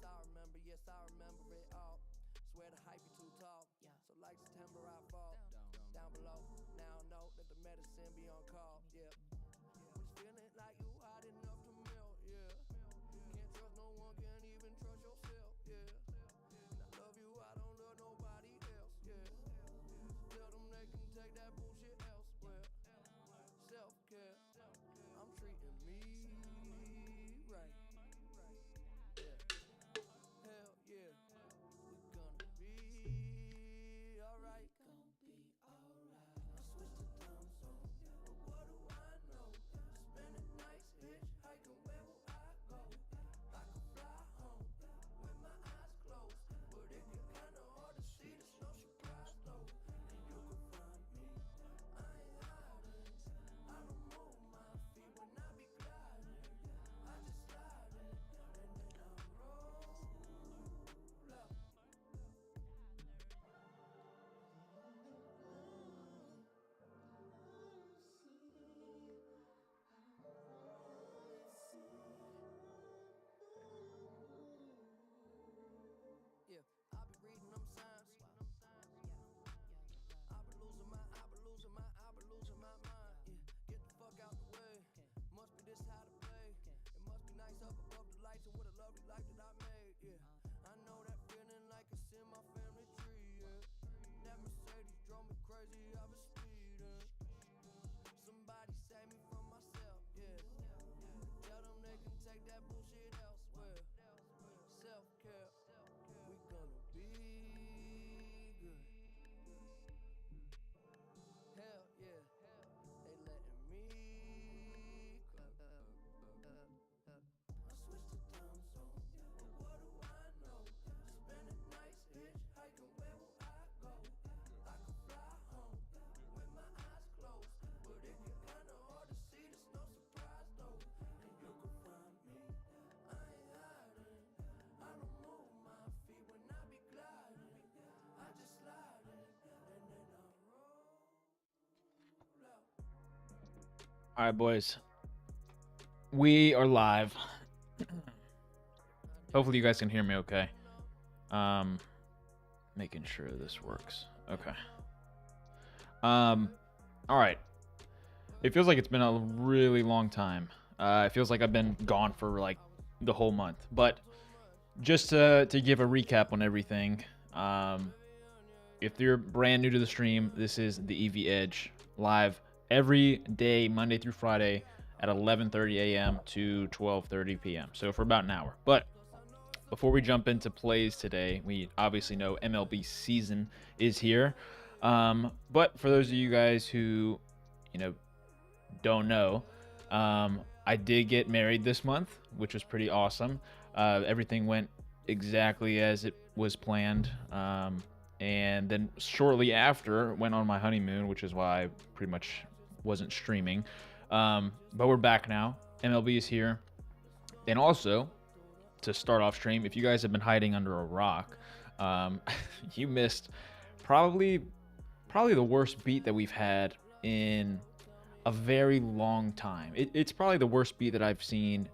I remember, yes, I remember it all. Swear the hype is too tall. So like September, I fall down below. Now I know that the medicine be on call. Yeah. Was feeling like you hot enough to melt. Yeah. Can't trust no one, can't even trust yourself. Yeah. And I love you, I don't love nobody else. Yeah. Tell them they can take that bullshit elsewhere. Self care. I'm treating me right. Yeah. Hell yeah. We gonna be alright. Gonna be alright. I switched the time zone, but what do I know? Spending nights hitchhiking, where will I go? I could fly home with my eyes closed, but it get kinda hard to see. There's no surprise though, and you can find me. I ain't hiding. I don't move my feet when I be gliding. I just slide it, and then I roll up. Yeah, I be reading them signs. I be losing my mind. Yeah, get the fuck out the way. Must be this how to play. It must be nice up above the lights and what a lovely life that I made. Yeah, I know that feeling like it's in my family tree. Yeah, that Mercedes drove me crazy. I was speeding. Somebody save me from myself. Yeah, tell them they can take that bullshit elsewhere. Self care. We gonna be good. Hell yeah, they letting me go. I switched the time zone, but what do I know? Spending nights hitchhiking, where will I go? I could fly home with my eyes closed, but it get kinda hard to see. There's no surprise though, and you can find me. I ain't hiding. I don't move my feet when I be gliding. I just slide it, and then I roll out. All right, boys. We are live. Hopefully you guys can hear me okay. Making sure this works. Okay. All right. It feels like it's been a really long time. It feels like I've been gone for like the whole month. But just to give a recap on everything, if you're brand new to the stream, this is the EV Edge live every day, Monday through Friday at 11:30 a.m. to 12:30 p.m. So for about an hour. But before we jump into plays today, we obviously know MLB season is here. But for those of you guys who, don't know, I did get married this month, which was pretty awesome. Everything went exactly as it was planned. And then shortly after, went on my honeymoon, which is why I pretty much wasn't streaming. But we're back now. MLB is here. And also, to start off stream, if you guys have been hiding under a rock, you missed probably the worst beat that we've had in a very long time. It's probably the worst beat that I've seen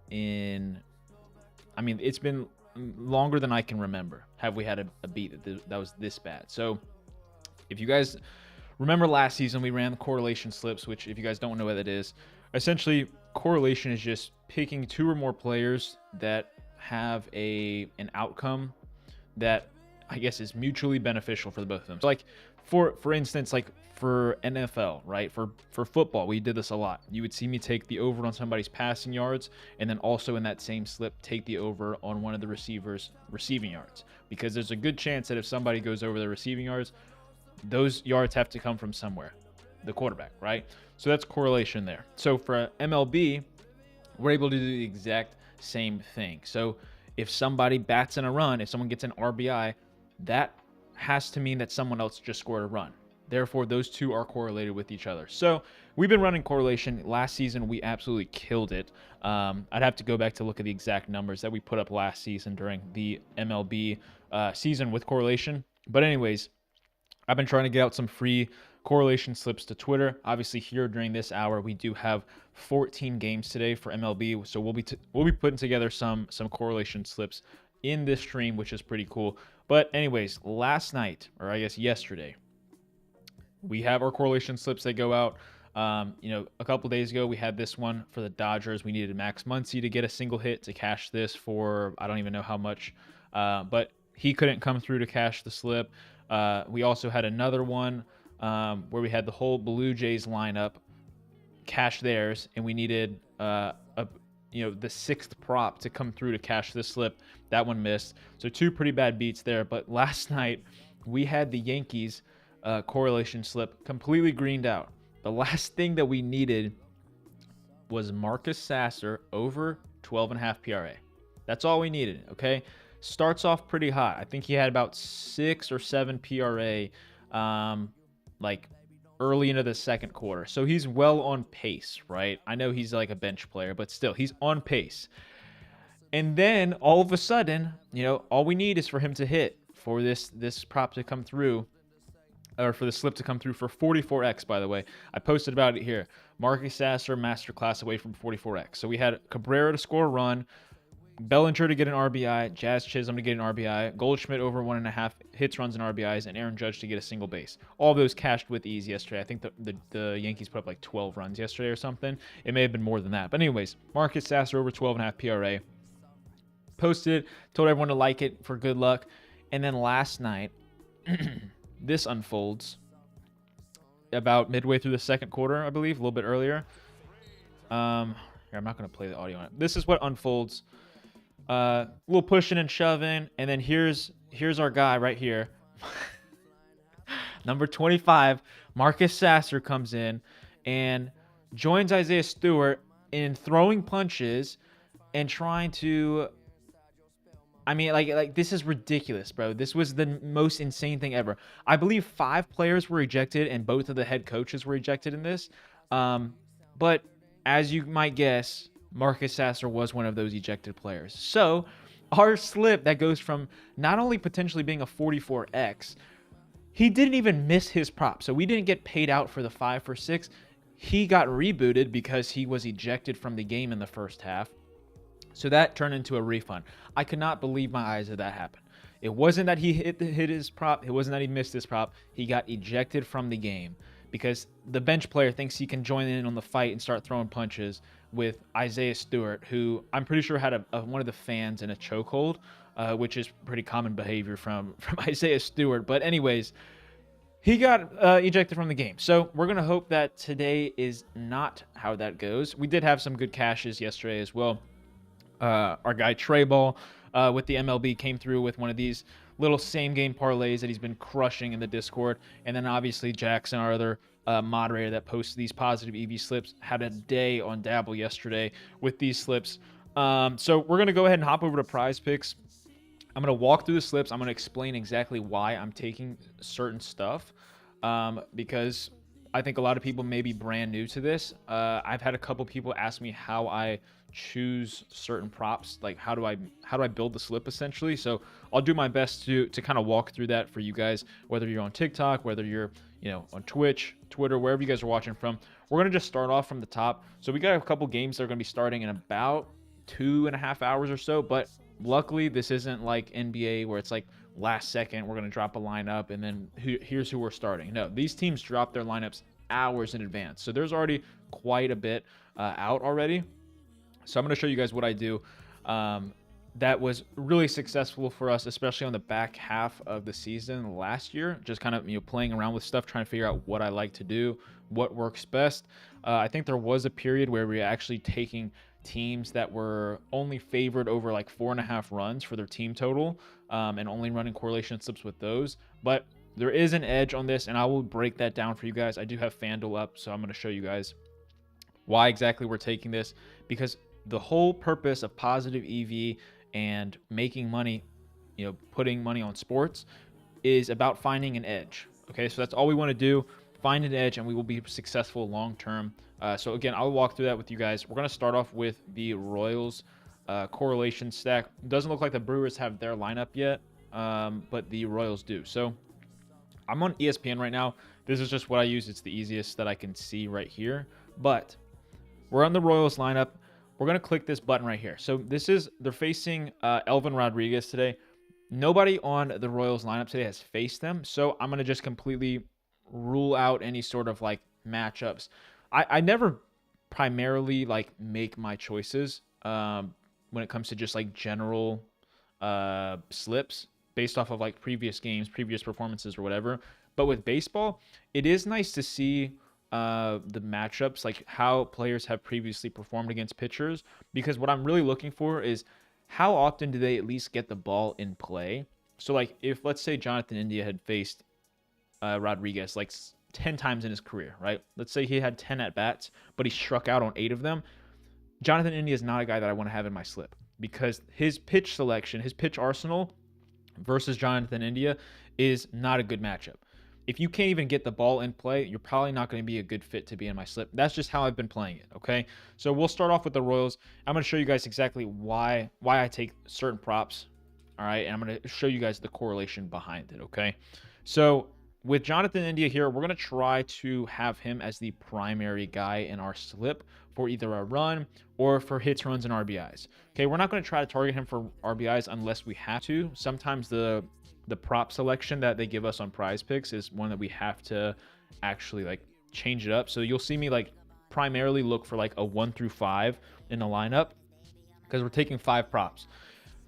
in, it's been longer than I can remember. Have we had a beat that was this bad? So if you guys remember last season, we ran the correlation slips, which if you guys don't know what that is, essentially correlation is just picking two or more players that have an outcome that I guess is mutually beneficial for the both of them. So like for instance, like for NFL, right? For football, we did this a lot. You would see me take the over on somebody's passing yards, and then also in that same slip, take the over on one of the receivers' receiving yards. Because there's a good chance that if somebody goes over the receiving yards, those yards have to come from somewhere, the quarterback, right? So that's correlation there. So for MLB, we're able to do the exact same thing. So if somebody bats in a run, if someone gets an RBI, that has to mean that someone else just scored a run. Therefore, those two are correlated with each other. So we've been running correlation. Last season, we absolutely killed it. I'd have to go back to look at the exact numbers that we put up last season during the MLB season with correlation. But anyways, I've been trying to get out some free correlation slips to Twitter. Obviously, here during this hour, we do have 14 games today for MLB, so we'll be putting together some correlation slips in this stream, which is pretty cool. But anyways, last night, or I guess yesterday, we have our correlation slips that go out. A couple days ago, we had this one for the Dodgers. We needed Max Muncy to get a single hit to cash this for I don't even know how much, but he couldn't come through to cash the slip. We also had another one where we had the whole Blue Jays lineup cash theirs, and we needed the sixth prop to come through to cash this slip. That one missed. So 2 pretty bad beats there. But last night, we had the Yankees correlation slip completely greened out. The last thing that we needed was Marcus Sasser over 12.5 PRA. That's all we needed, okay? Starts off pretty hot. I think he had about 6 or 7 PRA early into the second quarter. So he's well on pace, right? I know he's like a bench player, but still, he's on pace. And then all of a sudden, all we need is for him to hit for this prop to come through, or for the slip to come through for 44x, by the way. I posted about it here. Marcus Sasser masterclass away from 44x. So we had Cabrera to score a run, Bellinger to get an RBI, Jazz Chisholm to get an RBI, Goldschmidt over 1.5 hits, runs, and RBIs, and Aaron Judge to get a single base. All those cashed with ease yesterday. I think the Yankees put up like 12 runs yesterday or something. It may have been more than that. But anyways, Marcus Sasser over 12.5 PRA. Posted it, told everyone to like it for good luck. And then last night, this unfolds about midway through the second quarter, I believe, a little bit earlier. Here, I'm not going to play the audio on it. This is what unfolds. A little pushing and shoving, and then here's our guy right here. Number 25, Marcus Sasser comes in and joins Isaiah Stewart in throwing punches and trying to... I mean, like this is ridiculous, bro. This was the most insane thing ever. I believe 5 players were ejected and both of the head coaches were ejected in this. But as you might guess, Marcus Sasser was one of those ejected players. So our slip that goes from not only potentially being a 44x, he didn't even miss his prop. So we didn't get paid out for the 5 for 6. He got rebooted because he was ejected from the game in the first half. So that turned into a refund. I could not believe my eyes that that happened. It wasn't that he hit his prop. It wasn't that he missed his prop. He got ejected from the game because the bench player thinks he can join in on the fight and start throwing punches with Isaiah Stewart, who I'm pretty sure had one of the fans in a chokehold, which is pretty common behavior from Isaiah Stewart. But anyways, he got ejected from the game. So we're going to hope that today is not how that goes. We did have some good cashes yesterday as well. Our guy Trey Ball with the MLB came through with one of these little same game parlays that he's been crushing in the Discord. And then obviously Jackson, our other moderator that posts these positive EV slips, had a day on Dabble yesterday with these slips. So we're going to go ahead and hop over to Prize Picks. I'm going to walk through the slips. I'm going to explain exactly why I'm taking certain stuff because I think a lot of people may be brand new to this. I've had a couple people ask me how I choose certain props, like how do I build the slip essentially. So I'll do my best to kind of walk through that for you guys, whether you're on TikTok, whether you're on Twitch, Twitter, wherever you guys are watching from. We're going to just start off from the top. So we got a couple games that are going to be starting in about 2.5 hours or so, but luckily this isn't like NBA where it's like last second we're going to drop a lineup and then here's who we're starting. No, these teams drop their lineups hours in advance. So there's already quite a bit out already. So I'm going to show you guys what I do that was really successful for us, especially on the back half of the season last year. Just kind of playing around with stuff, trying to figure out what I like to do, what works best. I think there was a period where we were actually taking teams that were only favored over like 4.5 runs for their team total and only running correlation slips with those. But there is an edge on this, and I will break that down for you guys. I do have FanDuel up, so I'm going to show you guys why exactly we're taking this, because the whole purpose of positive EV and making money, putting money on sports is about finding an edge. Okay, so that's all we want to do, find an edge, and we will be successful long term. So again, I'll walk through that with you guys. We're going to start off with the Royals correlation stack. Doesn't look like the Brewers have their lineup yet, but the Royals do. So I'm on ESPN right now. This is just what I use. It's the easiest that I can see right here. But we're on the Royals lineup. we're going to click this button right here. So they're facing Elvin Rodriguez today. Nobody on the Royals lineup today has faced them. So I'm going to just completely rule out any sort of like matchups. I never primarily like make my choices when it comes to just like general slips based off of like previous games, previous performances or whatever. But with baseball, it is nice to see the matchups, like how players have previously performed against pitchers, because what I'm really looking for is how often do they at least get the ball in play. So like if let's say Jonathan India had faced Rodriguez like 10 times in his career, right? Let's say he had 10 at bats, but he struck out on 8 of them. Jonathan India is not a guy that I want to have in my slip because his pitch selection, his pitch arsenal versus Jonathan India is not a good matchup. If you can't even get the ball in play, you're probably not going to be a good fit to be in my slip. That's just how I've been playing it, okay? So we'll start off with the Royals. I'm going to show you guys exactly why I take certain props, all right? And I'm going to show you guys the correlation behind it, okay? So with Jonathan India here, we're going to try to have him as the primary guy in our slip for either a run or for hits, runs, and RBIs. Okay, we're not going to try to target him for RBIs unless we have to. Sometimes the prop selection that they give us on Prize Picks is one that we have to actually like change it up. So you'll see me like primarily look for like a 1 through 5 in the lineup because we're taking 5 props.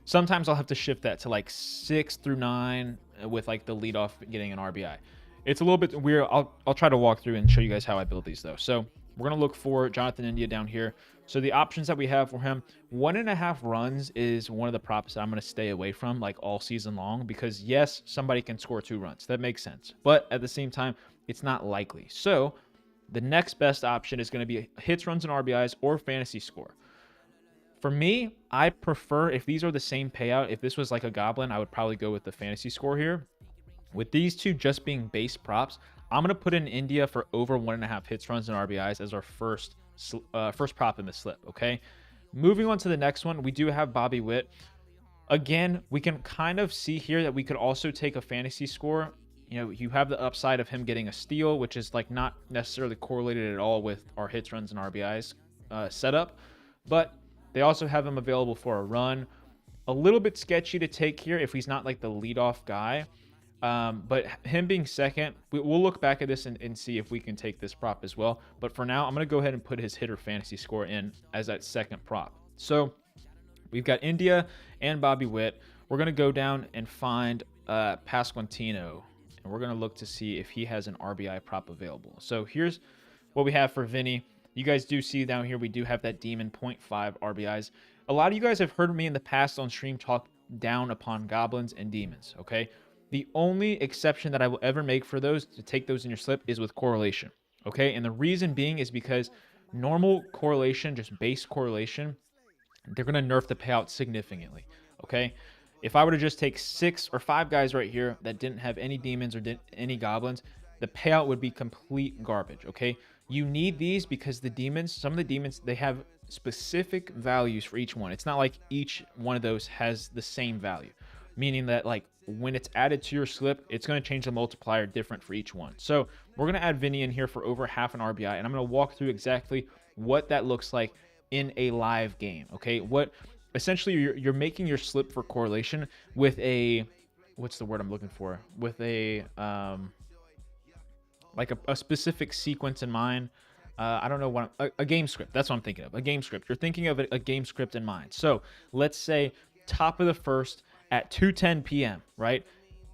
Sometimes I'll have to shift that to like 6 through 9 with like the leadoff getting an RBI. It's a little bit weird. I'll try to walk through and show you guys how I build these though. So we're going to look for Jonathan India down here. So the options that we have for him, 1.5 runs is one of the props that I'm going to stay away from like all season long because yes, somebody can score 2 runs. That makes sense. But at the same time, it's not likely. So the next best option is going to be hits, runs, and RBIs or fantasy score. For me, I prefer if these are the same payout. If this was like a goblin, I would probably go with the fantasy score here. With these two just being base props, I'm going to put in India for over 1.5 hits, runs, and RBIs as our first prop in the slip, okay? Moving on to the next one, we do have Bobby Witt. Again, we can kind of see here that we could also take a fantasy score. You know, you have the upside of him getting a steal, which is like not necessarily correlated at all with our hits, runs, and RBIs setup. But they also have him available for a run. A little bit sketchy to take here if he's not like the leadoff guy. But him being second, we'll look back at this and see if we can take this prop as well. But for now, I'm going to go ahead and put his hitter fantasy score in as that second prop. So we've got India and Bobby Witt. We're going to go down and find Pasquantino, and we're going to look to see if he has an RBI prop available. So here's what we have for Vinny. You guys do see down here, we do have that Demon 0.5 RBIs. A lot of you guys have heard me in the past on stream talk down upon Goblins and Demons, okay? The only exception that I will ever make for those to take those in your slip is with correlation, okay? And the reason being is because normal correlation, just base correlation, they're going to nerf the payout significantly, okay? If I were to just take 6 or 5 guys right here that didn't have any Demons or any Goblins, the payout would be complete garbage, okay? You need these because the Demons, some of the Demons, they have specific values for each one. It's not like each one of those has the same value, meaning that like when it's added to your slip, it's going to change the multiplier different for each one. So we're going to add Vinny in here for over half an RBI, and I'm going to walk through exactly what that looks like in a live game, okay? What essentially you're making your slip for correlation with a, what's the word I'm looking for? With a, like a specific sequence in mind. I don't know what, a game script. That's what I'm thinking of, a game script. You're thinking of a game script in mind. So let's say top of the first at 2:10 p.m., right?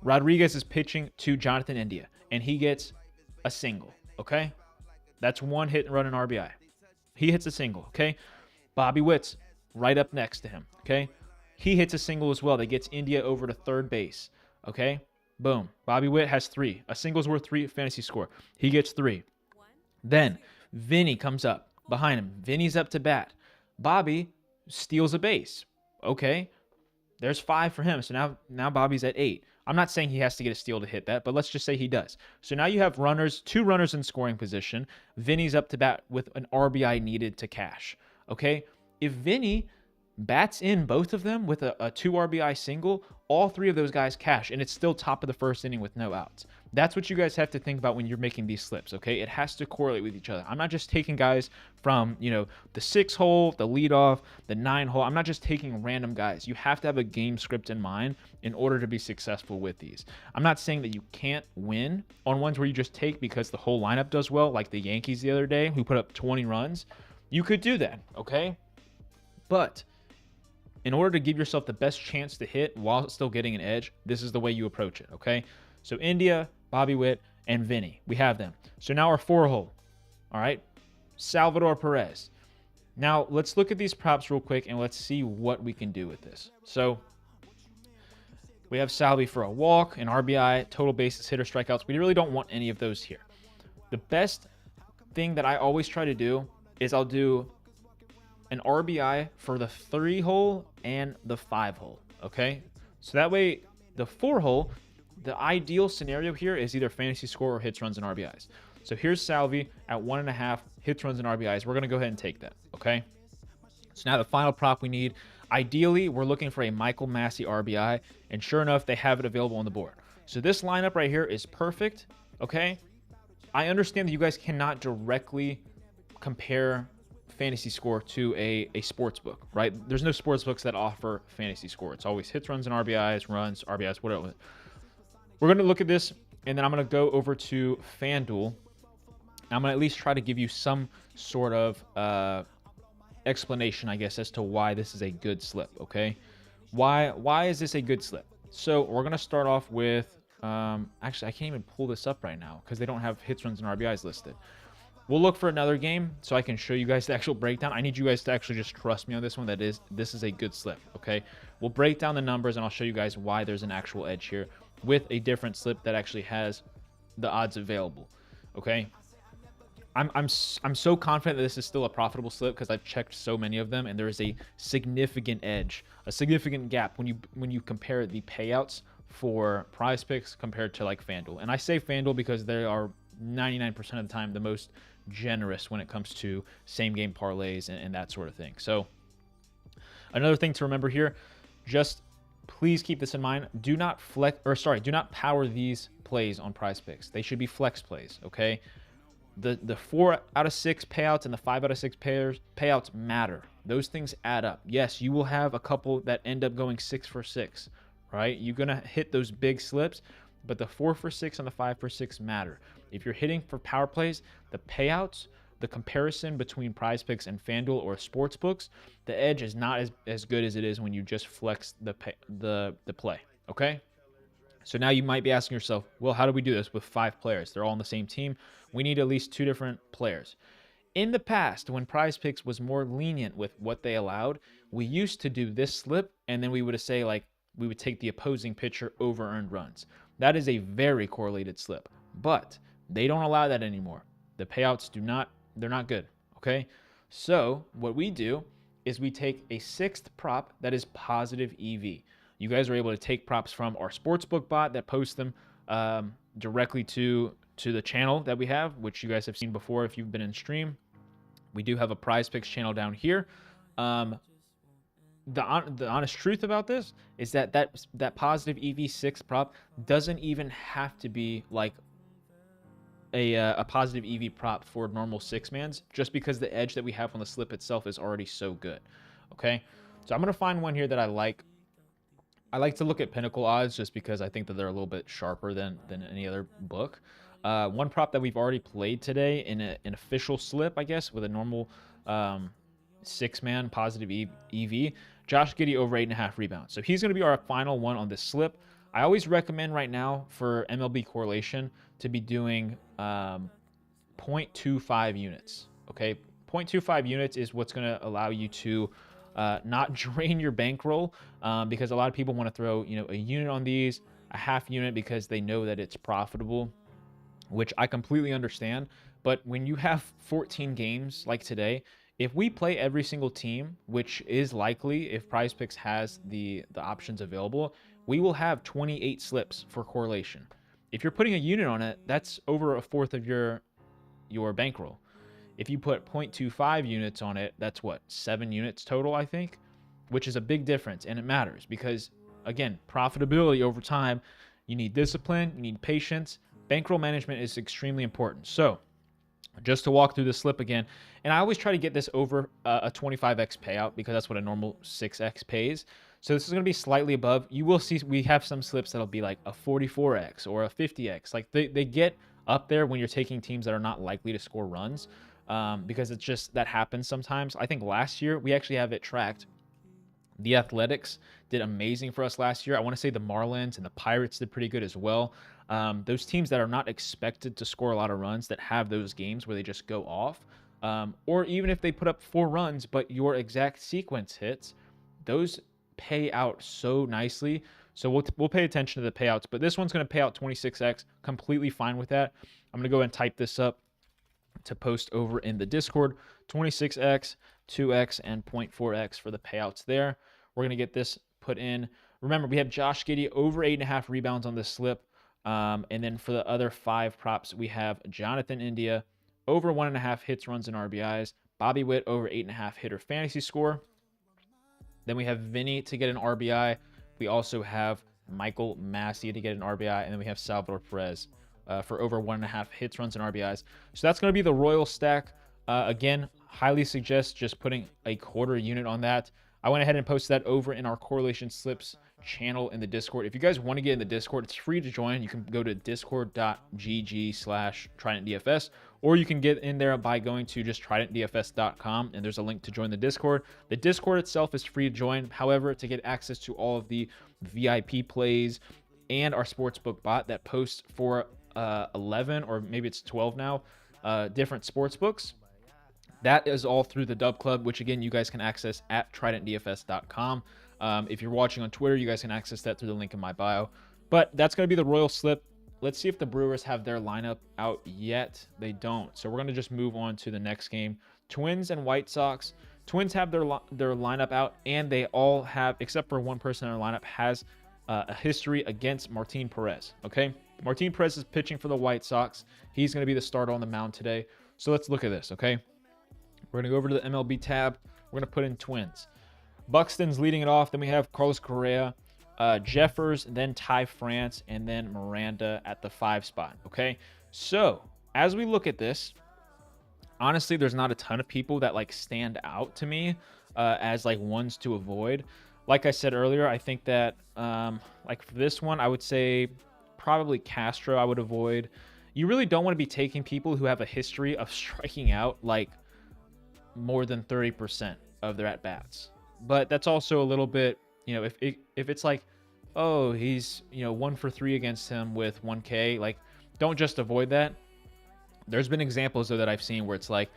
Rodriguez is pitching to Jonathan India, and he gets a single, okay? That's 1 hit and run and RBI. He hits a single, okay? Bobby Witt's right up next to him, okay? He hits a single as well. That gets India over to third base, okay? Boom. Bobby Witt has 3. A single's worth 3 fantasy score. He gets 3. Then Vinny comes up behind him. Vinny's up to bat. Bobby steals a base, okay? There's 5 for him. So now Bobby's at 8. I'm not saying he has to get a steal to hit that, but let's just say he does. So now you have 2 runners in scoring position. Vinny's up to bat with an RBI needed to cash. Okay? If Vinny bats in both of them with a 2 RBI single, all 3 of those guys cash, and it's still top of the first inning with no outs. That's what you guys have to think about when you're making these slips, okay? It has to correlate with each other. I'm not just taking guys from, the 6 hole, the leadoff, the 9 hole. I'm not just taking random guys. You have to have a game script in mind in order to be successful with these. I'm not saying that you can't win on ones where you just take because the whole lineup does well, like the Yankees the other day who put up 20 runs. You could do that, okay? But in order to give yourself the best chance to hit while still getting an edge, this is the way you approach it, okay? So India, Bobby Witt, and Vinny. We have them. So now our 4 hole. All right. Salvador Perez. Now let's look at these props real quick and let's see what we can do with this. So we have Salvi for a walk, an RBI, total bases, hitter, strikeouts. We really don't want any of those here. The best thing that I always try to do is I'll do an RBI for the 3 hole and the 5 hole. Okay. So that way the 4 hole, the ideal scenario here is either fantasy score or hits, runs, and RBIs. So here's Salvi at 1.5 hits, runs, and RBIs. We're going to go ahead and take that, okay? So now the final prop we need, ideally, we're looking for a Michael Massey RBI, and sure enough, they have it available on the board. So this lineup right here is perfect, okay? I understand that you guys cannot directly compare fantasy score to a sports book, right? There's no sports books that offer fantasy score. It's always hits, runs, and RBIs, runs, RBIs, whatever. We're going to look at this, and then I'm going to go over to FanDuel. I'm going to at least try to give you some sort of explanation, I guess, as to why this is a good slip, okay? Why is this a good slip? So we're going to start off with, actually, I can't even pull this up right now because they don't have hits, runs, and RBIs listed. We'll look for another game so I can show you guys the actual breakdown. I need you guys to actually just trust me on this one. This is a good slip, okay? We'll break down the numbers, and I'll show you guys why there's an actual edge here with a different slip that actually has the odds available, okay? I'm so confident that this is still a profitable slip because I've checked so many of them, and there is a significant edge, a significant gap when you compare the payouts for Prize Picks compared to like FanDuel. And I say FanDuel because they are 99% of the time the most generous when it comes to same game parlays and that sort of thing. So another thing to remember here, just please keep this in mind. Do not power these plays on Prize Picks. They should be flex plays, okay? The 4 out of 6 payouts and the 5 out of 6 payouts matter. Those things add up. Yes, you will have a couple that end up going 6 for 6, right? You're going to hit those big slips, but the 4 for 6 and the 5 for 6 matter. If you're hitting for power plays, the payouts, the comparison between Prize Picks and FanDuel or sports books, the edge is not as good as it is when you just flex the play, okay? So now you might be asking yourself, well, how do we do this with 5 players? They're all on the same team. We need at least 2 different players. In the past, when Prize Picks was more lenient with what they allowed, we used to do this slip, and then we would say, like, we would take the opposing pitcher over earned runs. That is a very correlated slip, but they don't allow that anymore. The payouts they're not good, okay? So what we do is we take a 6th prop that is positive EV. You guys are able to take props from our sportsbook bot that posts them directly to the channel that we have, which you guys have seen before if you've been in stream. We do have a Prize Picks channel down here. The honest truth about this is that positive EV6 prop doesn't even have to be like a positive EV prop for normal 6-mans, just because the edge that we have on the slip itself is already so good. Okay, so I'm gonna find one here that I like. I like to look at Pinnacle odds just because I think that they're a little bit sharper than any other book. One prop that we've already played today in an official slip, I guess, with a normal 6-man positive EV, Josh Giddey over 8.5 rebounds. So he's going to be our final one on this slip. I always recommend right now for MLB correlation to be doing 0.25 units. Okay, 0.25 units is what's going to allow you to not drain your bankroll, because a lot of people want to throw a unit on these, a half unit because they know that it's profitable, which I completely understand. But when you have 14 games like today, if we play every single team, which is likely if Prize Picks has the options available, we will have 28 slips for correlation. If you're putting a unit on it, that's over a fourth of your bankroll. If you put 0.25 units on it, that's what, 7 units total, I think, which is a big difference. And it matters because, again, profitability over time, you need discipline, you need patience, bankroll management is extremely important. So just to walk through the slip again, and I always try to get this over a 25x payout because that's what a normal 6x pays. So this is going to be slightly above. You will see we have some slips that'll be like a 44x or a 50x. Like they get up there when you're taking teams that are not likely to score runs, because it's just that happens sometimes. I think last year we actually have it tracked. The Athletics did amazing for us last year. I want to say the Marlins and the Pirates did pretty good as well. Those teams that are not expected to score a lot of runs, that have those games where they just go off, or even if they put up 4 runs but your exact sequence hits, those pay out so nicely. So we'll pay attention to the payouts, but this one's going to pay out 26x. Completely fine with that. I'm going to go ahead and type this up to post over in the Discord. 26x, 2x, and 0.4x for the payouts there. We're going to get this put in. Remember, we have Josh Giddey over 8.5 rebounds on this slip. And then for the other 5 props, we have Jonathan India over 1.5 hits, runs, and RBIs. Bobby Witt over 8.5 hitter fantasy score. Then we have Vinny to get an RBI. We also have Michael Massey to get an RBI. And then we have Salvador Perez for over 1.5 hits, runs, and RBIs. So that's going to be the Royal stack. Again, highly suggest just putting a quarter unit on that. I went ahead and posted that over in our correlation slips channel in the Discord. If you guys want to get in the Discord, it's free to join. You can go to discord.gg/TridentDFS, or you can get in there by going to just tridentdfs.com, and there's a link to join the Discord. The Discord itself is free to join. However, to get access to all of the VIP plays and our sportsbook bot that posts for 11 or maybe it's 12 now different sportsbooks, that is all through the Dub Club, which again, you guys can access at tridentdfs.com. If you're watching on Twitter, you guys can access that through the link in my bio. But that's going to be the Royal slip. Let's see if the Brewers have their lineup out yet. They don't. So we're going to just move on to the next game. Twins and White Sox. Twins have their lineup out, and they all have, except for one person in their lineup, has a history against Martin Perez. Okay? Martin Perez is pitching for the White Sox. He's going to be the starter on the mound today. So let's look at this, okay? We're going to go over to the MLB tab. We're going to put in Twins. Buxton's leading it off. Then we have Carlos Correa, Jeffers, then Ty France, and then Miranda at the 5 spot. Okay, so as we look at this, honestly, there's not a ton of people that like stand out to me as like ones to avoid. Like I said earlier, I think that like for this one, I would say probably Castro I would avoid. You really don't want to be taking people who have a history of striking out like more than 30% of their at-bats. But that's also a little bit, you know, if it's like, oh, he's, you know, 1 for 3 against him with 1K, like, don't just avoid that. There's been examples though that I've seen where it's like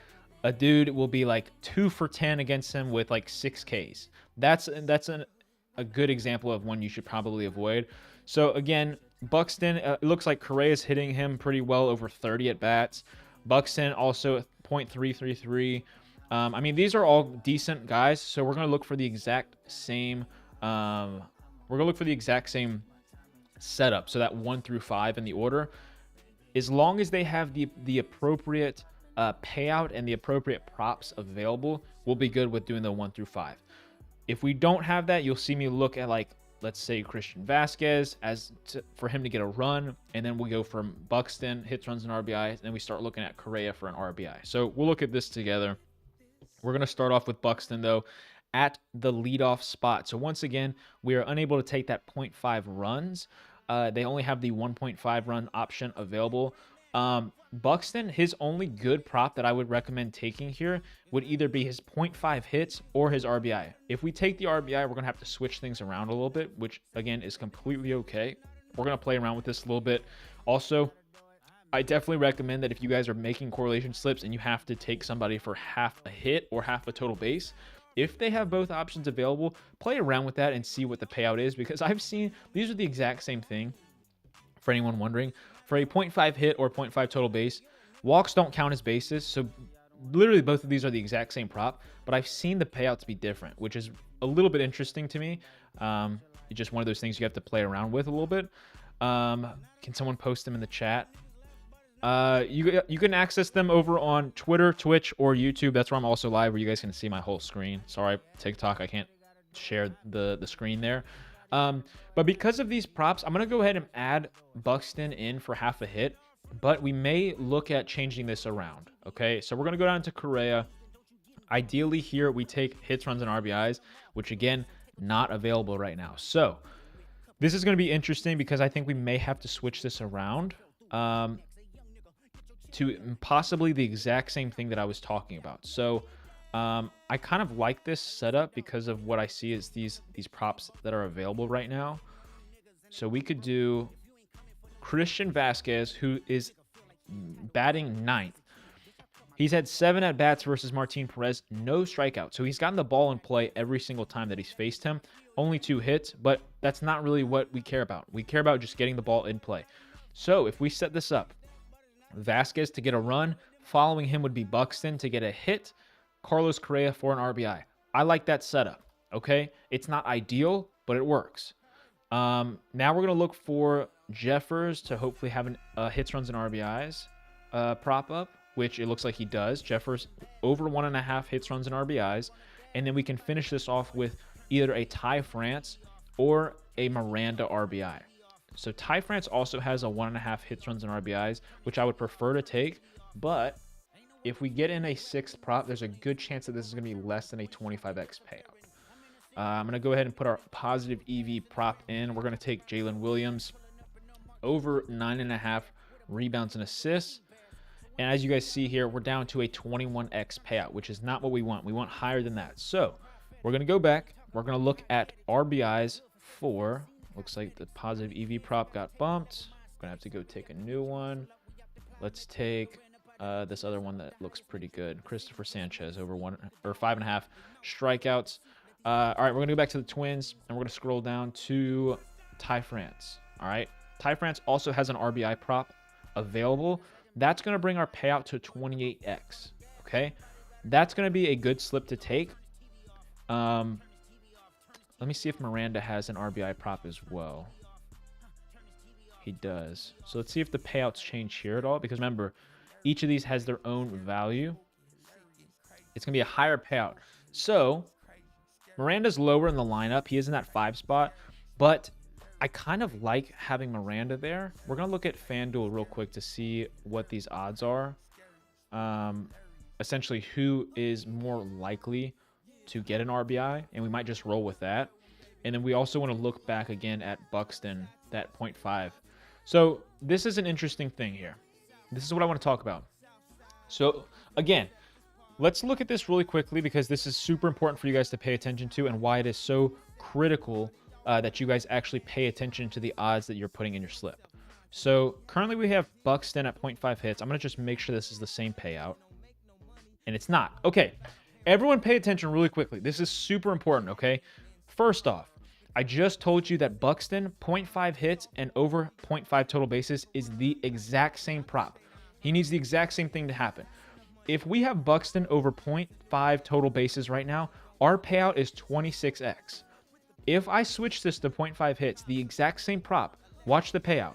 a dude will be like 2 for 10 against him with like 6Ks. That's a good example of one you should probably avoid. So again, Buxton, it looks like Correa is hitting him pretty well, over 30 at bats. Buxton also 0.333. I mean, these are all decent guys, so we're going to look for the exact same setup, so that 1 through 5 in the order. As long as they have the appropriate payout and the appropriate props available, we'll be good with doing the 1 through 5. If we don't have that, you'll see me look at, like, let's say Christian Vasquez for him to get a run, and then we go from Buxton, hits, runs, and RBIs, and then we start looking at Correa for an RBI. So we'll look at this together. We're going to start off with Buxton, though, at the leadoff spot. So once again, we are unable to take that 0.5 runs. They only have the 1.5 run option available. Buxton, his only good prop that I would recommend taking here would either be his 0.5 hits or his RBI. If we take the RBI, we're going to have to switch things around a little bit, which, again, is completely okay. We're going to play around with this a little bit. Also, I definitely recommend that if you guys are making correlation slips and you have to take somebody for half a hit or half a total base, if they have both options available, play around with that and see what the payout is, because I've seen these are the exact same thing. For anyone wondering, for a 0.5 hit or 0.5 total base, walks don't count as bases, so literally both of these are the exact same prop, but I've seen the payouts be different, which is a little bit interesting to me. It's just one of those things you have to play around with a little bit. Can someone post them in the chat? You can access them over on Twitter, Twitch, or YouTube. That's where I'm also live, where you guys can see my whole screen. Sorry, TikTok, I can't share the screen there. But because of these props, I'm going to go ahead and add Buxton in for half a hit. but we may look at changing this around. Okay, so we're going to go down to Correa. Ideally here we take hits, runs, and RBIs, which again, not available right now. So this is going to be interesting because I think we may have to switch this around to possibly the exact same thing that I was talking about. So I kind of like this setup because of what I see as these props that are available right now. So we could do Christian Vasquez, who is batting 9th. He's had 7 at-bats versus Martin Perez, no strikeouts. So he's gotten the ball in play every single time that he's faced him. Only 2 hits, but that's not really what we care about. We care about just getting the ball in play. So if we set this up, Vasquez to get a run, following him would be Buxton to get a hit, Carlos Correa for an RBI. I like that setup, okay? It's not ideal, but it works. Now we're going to look for Jeffers to hopefully have an hits, runs, and RBIs prop up, which it looks like he does. Jeffers over 1.5 hits, runs, and RBIs. And then we can finish this off with either a Ty France or a Miranda RBI. So Ty France also has a 1.5 hits, runs, and RBIs, which I would prefer to take. But if we get in a 6th prop, there's a good chance that this is going to be less than a 25x payout. I'm going to go ahead and put our positive EV prop in. We're going to take Jalen Williams over 9.5 rebounds and assists. And as you guys see here, we're down to a 21x payout, which is not what we want. We want higher than that. So we're going to go back. We're going to look at RBIs for, looks like the positive EV prop got bumped. I'm going to have to go take a new one. Let's take this other one that looks pretty good. Christopher Sanchez over 5.5 strikeouts. All right, we're going to go back to the Twins, and we're going to scroll down to Ty France. All right, Ty France also has an RBI prop available. That's going to bring our payout to 28x, okay? That's going to be a good slip to take. Let me see if Miranda has an RBI prop as well. He does. So let's see if the payouts change here at all, because remember, each of these has their own value. It's going to be a higher payout. So Miranda's lower in the lineup. He is in that 5 spot, but I kind of like having Miranda there. We're going to look at FanDuel real quick to see what these odds are. Essentially, who is more likely to get an RBI, and we might just roll with that. And then we also want to look back again at Buxton, that 0.5. So this is an interesting thing here. This is what I want to talk about. So again, let's look at this really quickly because this is super important for you guys to pay attention to and why it is so critical that you guys actually pay attention to the odds that you're putting in your slip. So currently we have Buxton at 0.5 hits. I'm going to just make sure this is the same payout. And it's not. Okay, everyone pay attention really quickly. This is super important, okay? First off, I just told you that Buxton, 0.5 hits and over 0.5 total bases is the exact same prop. He needs the exact same thing to happen. If we have Buxton over 0.5 total bases right now, our payout is 26x. If I switch this to 0.5 hits, the exact same prop, watch the payout.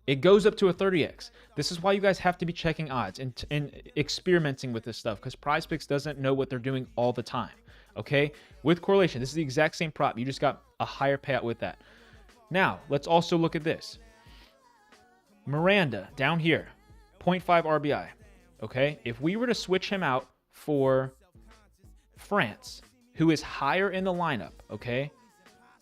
It goes up to a 30x. This is why you guys have to be checking odds and experimenting with this stuff because PrizePicks doesn't know what they're doing all the time. Okay? With correlation, this is the exact same prop. You just got a higher payout with that. Now, let's also look at this. Miranda, down here, 0.5 RBI. Okay? If we were to switch him out for France, who is higher in the lineup, okay?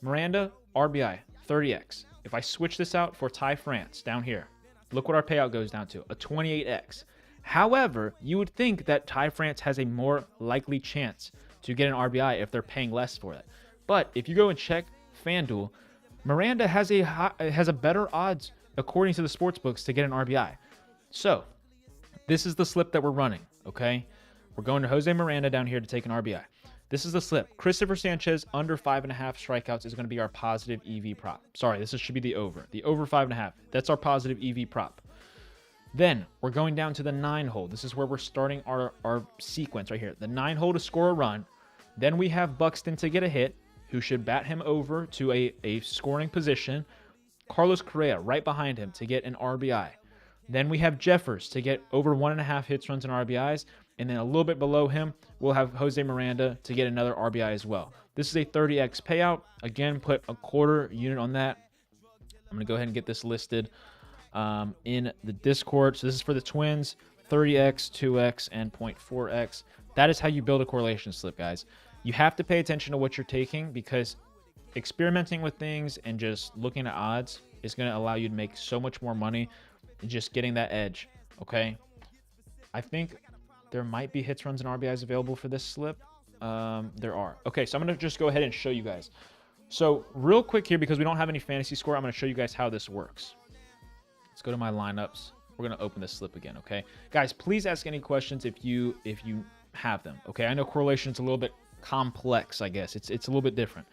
Miranda, RBI, 30x. If I switch this out for Ty France down here, look what our payout goes down to, a 28x. However, you would think that Ty France has a more likely chance to get an RBI if they're paying less for it. But if you go and check FanDuel, Miranda has a better odds according to the sports books to get an RBI. So this is the slip that we're running, okay? We're going to Jose Miranda down here to take an RBI. This is the slip. Christopher Sanchez under 5.5 strikeouts is going to be our positive EV prop. Sorry, this should be the over. The over 5.5. That's our positive EV prop. Then we're going down to the 9 hole. This is where we're starting our sequence right here. The 9 hole to score a run. Then we have Buxton to get a hit, who should bat him over to a scoring position. Carlos Correa right behind him to get an RBI. Then we have Jeffers to get over 1.5 hits, runs, and RBIs. And then a little bit below him, we'll have Jose Miranda to get another RBI as well. This is a 30x payout. Again, put a quarter unit on that. I'm going to go ahead and get this listed. in the Discord. So this is for the Twins, 30x, 2x, and 0.4x. That is how you build a correlation slip, guys. You have to pay attention to what you're taking, because experimenting with things and just looking at odds is going to allow you to make so much more money and just getting that edge, okay? I think there might be hits, runs, and RBIs available for this slip. There are. Okay, so I'm going to just go ahead and show you guys. So real quick here, because we don't have any fantasy score, I'm going to show you guys how this works. Let's go to my lineups. We're going to open this slip again, okay? Guys, please ask any questions if you have them, okay? I know correlation is a little bit complex, I guess. It's a little bit different.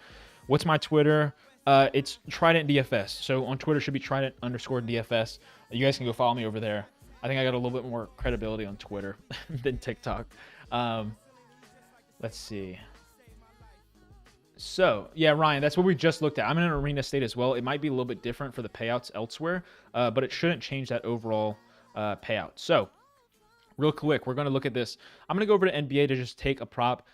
What's my Twitter? It's Trident DFS. So on Twitter should be Trident_DFS. You guys can go follow me over there. I think I got a little bit more credibility on Twitter than TikTok. Let's see. So, yeah, Ryan, that's what we just looked at. I'm in an arena state as well. It might be a little bit different for the payouts elsewhere, but it shouldn't change that overall payout. So, real quick, we're going to look at this. I'm going to go over to NBA to just take a prop.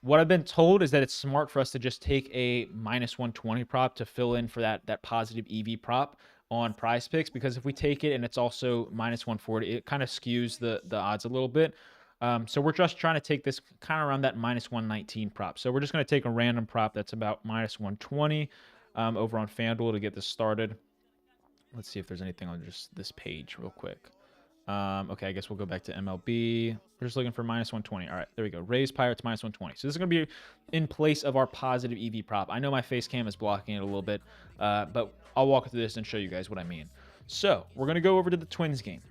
What I've been told is that it's smart for us to just take a -120 prop to fill in for that positive EV prop on Prize Picks, because if we take it and it's also -140, it kind of skews the odds a little bit. So we're just trying to take this kind of around that -119 prop. So we're just going to take a random prop that's about -120 over on FanDuel to get this started. Let's see if there's anything on just this page real quick. Okay, I guess we'll go back to MLB. We're just looking for -120. All right, there we go. Rays Pirates -120. So this is going to be in place of our positive EV prop. I know my face cam is blocking it a little bit, but I'll walk through this and show you guys what I mean. So we're going to go over to the Twins game.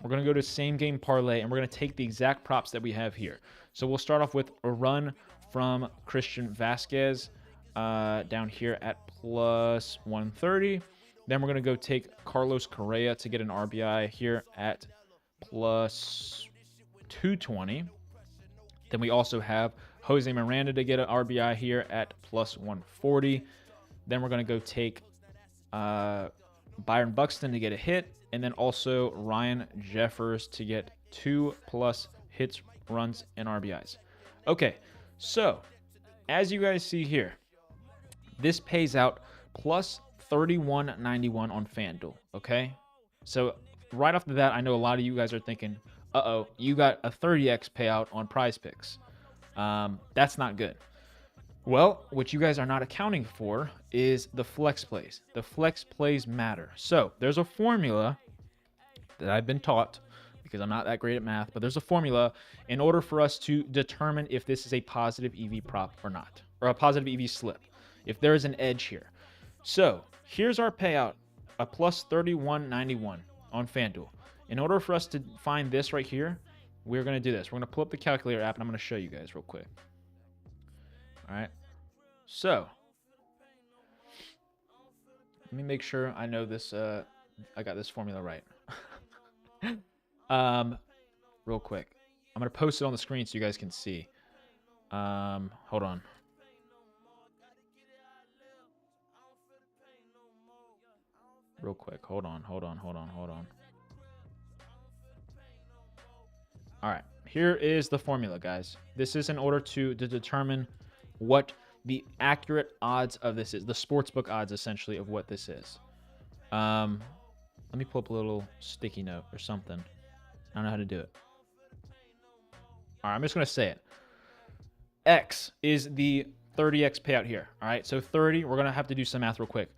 We're going to go to same game parlay, and we're going to take the exact props that we have here. So we'll start off with a run from Christian Vasquez down here at +130. Then we're going to go take Carlos Correa to get an RBI here at +220. Then we also have Jose Miranda to get an RBI here at +140. Then we're going to go take Byron Buxton to get a hit. And then also Ryan Jeffers to get 2+ hits, runs, and RBIs. Okay, so as you guys see here, this pays out +31.91 on FanDuel, okay? So right off the bat, I know a lot of you guys are thinking, uh-oh, you got a 30x payout on Prize Picks. That's not good. Well, what you guys are not accounting for is the flex plays. The flex plays matter. So there's a formula that I've been taught, because I'm not that great at math, but there's a formula in order for us to determine if this is a positive EV prop or not, or a positive EV slip, if there is an edge here. So here's our payout, a +31.91 on FanDuel. In order for us to find this right here, we're going to do this. We're going to pull up the calculator app, and I'm going to show you guys real quick. All right. So let me make sure I know this. I got this formula right. Real quick, I'm going to post it on the screen so you guys can see. Hold on. Real quick. Hold on. All right. Here is the formula, guys. This is in order to determine what the accurate odds of this is, the sportsbook odds, essentially, of what this is. Let me pull up a little sticky note or something. I don't know how to do it. All right, I'm just going to say it. X is the 30x payout here. All right, so 30, we're going to have to do some math real quick.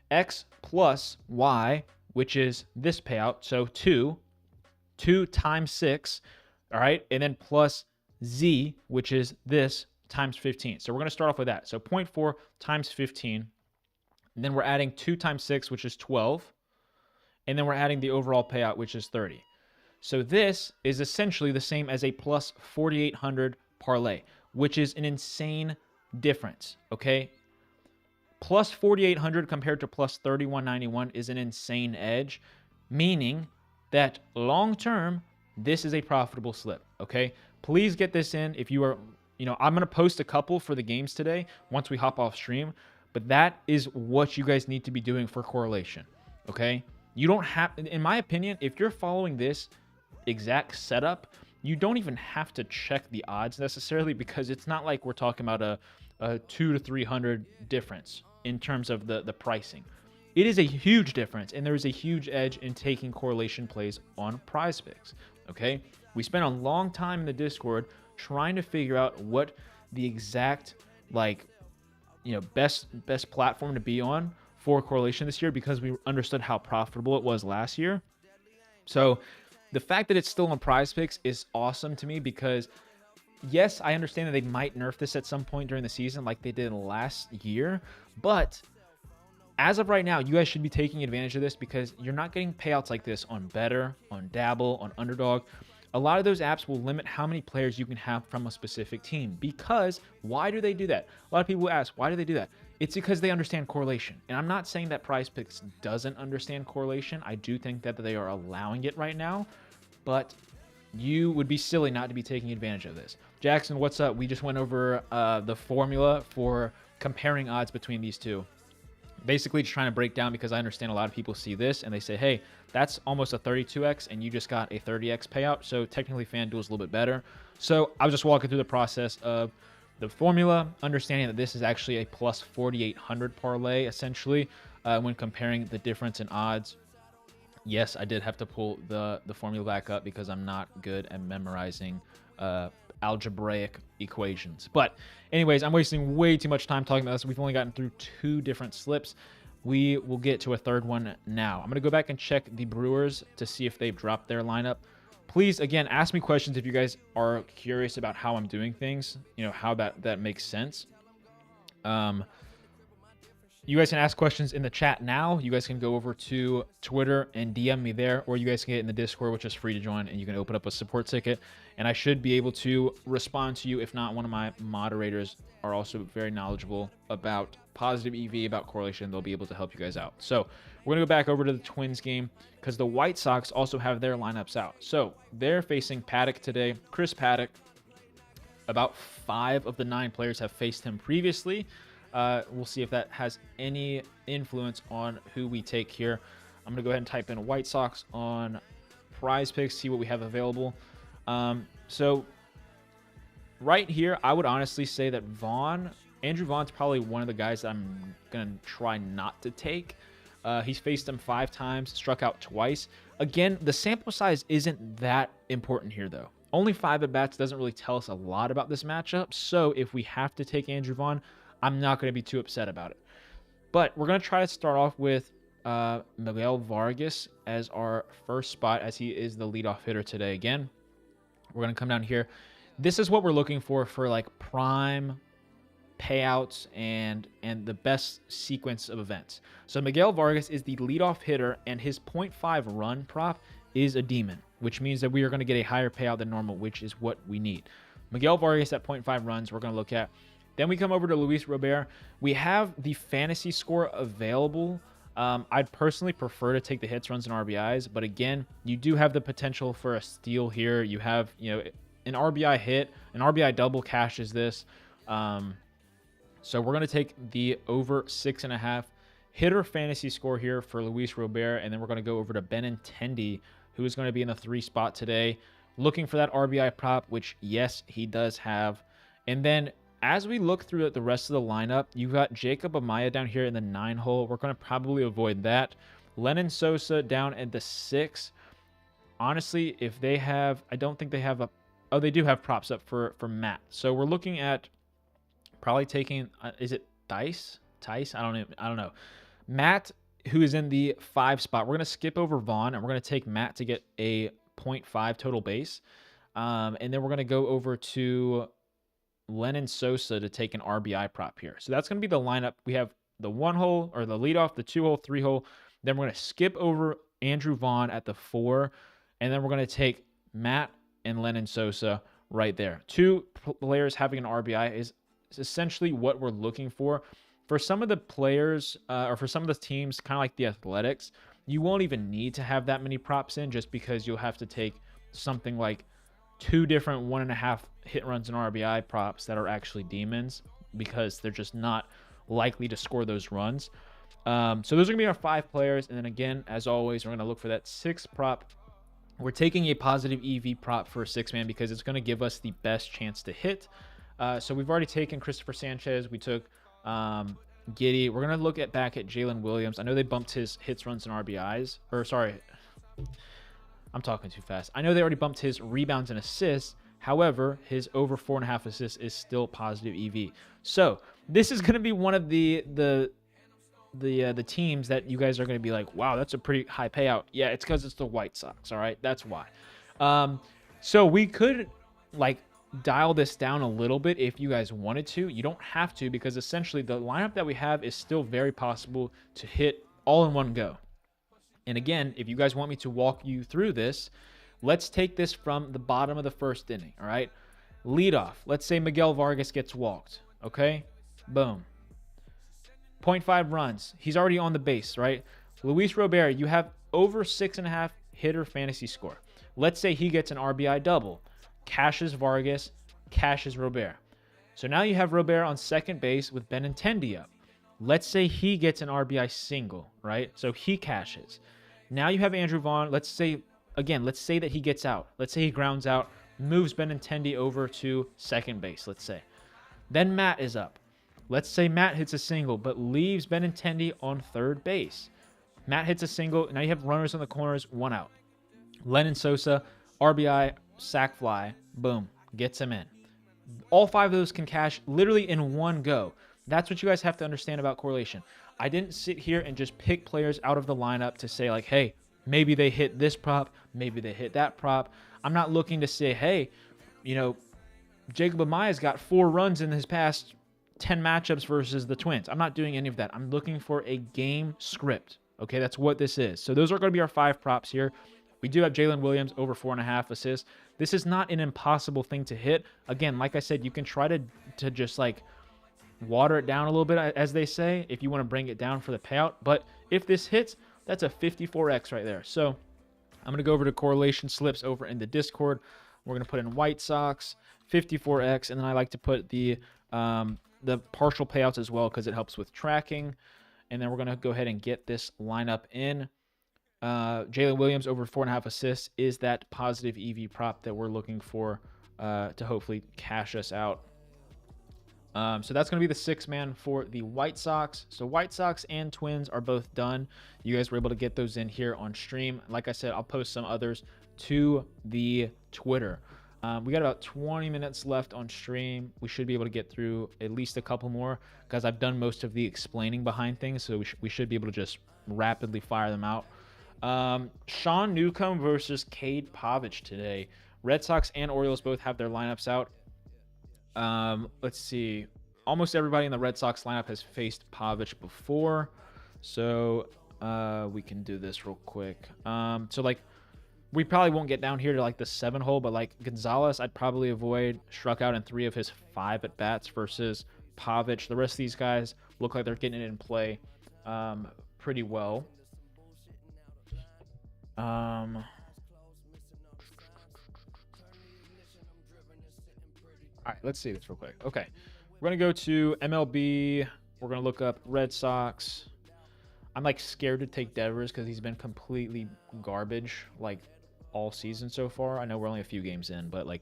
X plus Y, which is this payout, so 2 times 6, all right, and then plus Z, which is this, times 15. So we're going to start off with that. So 0.4 times 15, and then we're adding 2 times 6, which is 12, and then we're adding the overall payout, which is 30. So this is essentially the same as a +4,800 parlay, which is an insane difference, okay? +4,800 compared to +31.91 is an insane edge, meaning that long-term, this is a profitable slip, okay? Please get this in if you are, I'm going to post a couple for the games today once we hop off stream, but that is what you guys need to be doing for correlation, okay? You don't have, in my opinion, if you're following this exact setup, you don't even have to check the odds necessarily, because it's not like we're talking about a 200 to 300 difference in terms of the pricing. It is a huge difference, and there is a huge edge in taking correlation plays on PrizePicks. Okay, we spent a long time in the Discord trying to figure out what the exact best platform to be on for correlation this year, because we understood how profitable it was last year. So the fact that it's still on PrizePicks is awesome to me, because yes, I understand that they might nerf this at some point during the season like they did last year, but as of right now, you guys should be taking advantage of this, because you're not getting payouts like this on Betr, on Dabble, on Underdog. A lot of those apps will limit how many players you can have from a specific team. Because why do they do that? A lot of people ask, why do they do that? It's because they understand correlation. And I'm not saying that PrizePicks doesn't understand correlation. I do think that they are allowing it right now, but you would be silly not to be taking advantage of this. Jackson, what's up? We just went over the formula for comparing odds between these two. Basically just trying to break down, because I understand a lot of people see this and they say, hey, that's almost a 32x and you just got a 30x payout. So technically FanDuel is a little bit better. So I was just walking through the process of the formula, understanding that this is actually a plus 4,800 parlay, essentially, when comparing the difference in odds. Yes, I did have to pull the formula back up because I'm not good at memorizing algebraic equations. But anyways, I'm wasting way too much time talking about this. We've only gotten through 2 different slips. We will get to a third one now. I'm going to go back and check the Brewers to see if they've dropped their lineup. Please, again, ask me questions if you guys are curious about how I'm doing things, how that makes sense. You guys can ask questions in the chat now. You guys can go over to Twitter and DM me there, or you guys can get in the Discord, which is free to join, and you can open up a support ticket, and I should be able to respond to you. If not, one of my moderators are also very knowledgeable about positive EV, about correlation. They'll be able to help you guys out. So we're going to go back over to the Twins game, because the White Sox also have their lineups out. So they're facing Paddock today. Chris Paddock, about 5 of the 9 players have faced him previously. We'll see if that has any influence on who we take here. I'm going to go ahead and type in White Sox on PrizePicks, see what we have available. So right here, I would honestly say that Andrew Vaughn's probably one of the guys that I'm going to try not to take. He's faced him 5 times, struck out twice. Again, the sample size isn't that important here, though. Only 5 at-bats doesn't really tell us a lot about this matchup. So if we have to take Andrew Vaughn, I'm not going to be too upset about it. But we're going to try to start off with Miguel Vargas as our first spot, as he is the leadoff hitter today. Again, we're going to come down here. This is what we're looking for like prime payouts and the best sequence of events. So Miguel Vargas is the leadoff hitter, and his 0.5 run prop is a demon, which means that we are going to get a higher payout than normal, which is what we need. Miguel Vargas at 0.5 runs, we're going to look at. Then we come over to Luis Robert. We have the fantasy score available. I'd personally prefer to take the hits, runs, and RBIs, but again, you do have the potential for a steal here. You have, an RBI hit, an RBI double cashes this. So we're going to take the over 6.5 hitter fantasy score here for Luis Robert, and then we're going to go over to Benintendi, who is going to be in the 3 spot today, looking for that RBI prop, which, yes, he does have. And then as we look through the rest of the lineup, you've got Jacob Amaya down here in the 9 hole. We're going to probably avoid that. Lenyn Sosa down at the 6. Honestly, if they have, I don't think they have a, oh, they do have props up for Matt. So we're looking at probably taking, is it Tice? I don't know. Matt, who is in the 5 spot. We're going to skip over Vaughn, and we're going to take Matt to get a 0.5 total base. And then we're going to go over to Lenyn Sosa to take an RBI prop here. So that's going to be the lineup. We have the 1 hole, or the leadoff, the 2 hole, 3 hole. Then we're going to skip over Andrew Vaughn at the 4. And then we're going to take Matt and Lenyn Sosa right there. 2 players having an RBI is essentially what we're looking for. For some of the players, or for some of the teams, kind of like the Athletics, you won't even need to have that many props in, just because you'll have to take something like 2 different 1.5 hit, runs, and RBI props that are actually demons, because they're just not likely to score those runs. So those are going to be our 5 players. And then again, as always, we're going to look for that 6 prop. We're taking a positive EV prop for a 6-man because it's going to give us the best chance to hit. So we've already taken Christopher Sanchez. We took Giddey. We're going to look back at Jalen Williams. I know they bumped his hits, runs, and RBIs. Or, sorry, I'm talking too fast. I know they already bumped his rebounds and assists. However, his over 4.5 assists is still positive EV. So this is going to be one of the teams that you guys are going to be like, wow, that's a pretty high payout. Yeah, it's because it's the White Sox. All right, that's why. So we could like dial this down a little bit if you guys wanted to. You don't have to, because essentially the lineup that we have is still very possible to hit all in one go. And again, if you guys want me to walk you through this, let's take this from the bottom of the first inning, all right? Leadoff. Let's say Miguel Vargas gets walked, okay? Boom. 0.5 runs. He's already on the base, right? Luis Robert, you have over 6.5 hitter fantasy score. Let's say he gets an RBI double. Cashes Vargas, cashes Robert. So now you have Robert on second base with Benintendi up. Let's say he gets an RBI single, right? So he cashes. Now you have Andrew Vaughn. Let's say that he gets out. Let's say he grounds out, moves Benintendi over to second base, let's say. Then Matt is up. Let's say Matt hits a single, but leaves Benintendi on third base. Matt hits a single. Now you have runners on the corners, 1 out. Lenyn Sosa, RBI, sac fly, boom, gets him in. All 5 of those can cash literally in one go. That's what you guys have to understand about correlation. I didn't sit here and just pick players out of the lineup to say like, hey, maybe they hit this prop, maybe they hit that prop. I'm not looking to say, hey, Jacob Amaya's got 4 runs in his past 10 matchups versus the Twins. I'm not doing any of that. I'm looking for a game script. Okay, that's what this is. So those are going to be our 5 props here. We do have Jalen Williams over 4.5 assists. This is not an impossible thing to hit. Again, like I said, you can try to just like water it down a little bit, as they say, if you want to bring it down for the payout. But if this hits, that's a 54x right there. So I'm going to go over to correlation slips over in the Discord. We're going to put in White Sox, 54x, and then I like to put the partial payouts as well because it helps with tracking. And then we're going to go ahead and get this lineup in. Jalen Williams over 4.5 assists is that positive EV prop that we're looking for to hopefully cash us out. So that's going to be the 6-man for the White Sox. So White Sox and Twins are both done. You guys were able to get those in here on stream. Like I said, I'll post some others to the Twitter. We got about 20 minutes left on stream. We should be able to get through at least a couple more because I've done most of the explaining behind things. So we should be able to just rapidly fire them out. Sean Newcomb versus Cade Pavich today. Red Sox and Orioles both have their lineups out. Let's see. Almost everybody in the Red Sox lineup has faced Pavich before. So we can do this real quick. So like we probably won't get down here to like the 7 hole, but like Gonzalez, I'd probably avoid. Struck out in 3 of his 5 at bats versus Pavich. The rest of these guys look like they're getting it in play pretty well. All right, let's see this real quick. Okay, we're going to go to MLB. We're going to look up Red Sox. I'm like scared to take Devers because he's been completely garbage like all season so far. I know we're only a few games in, but like,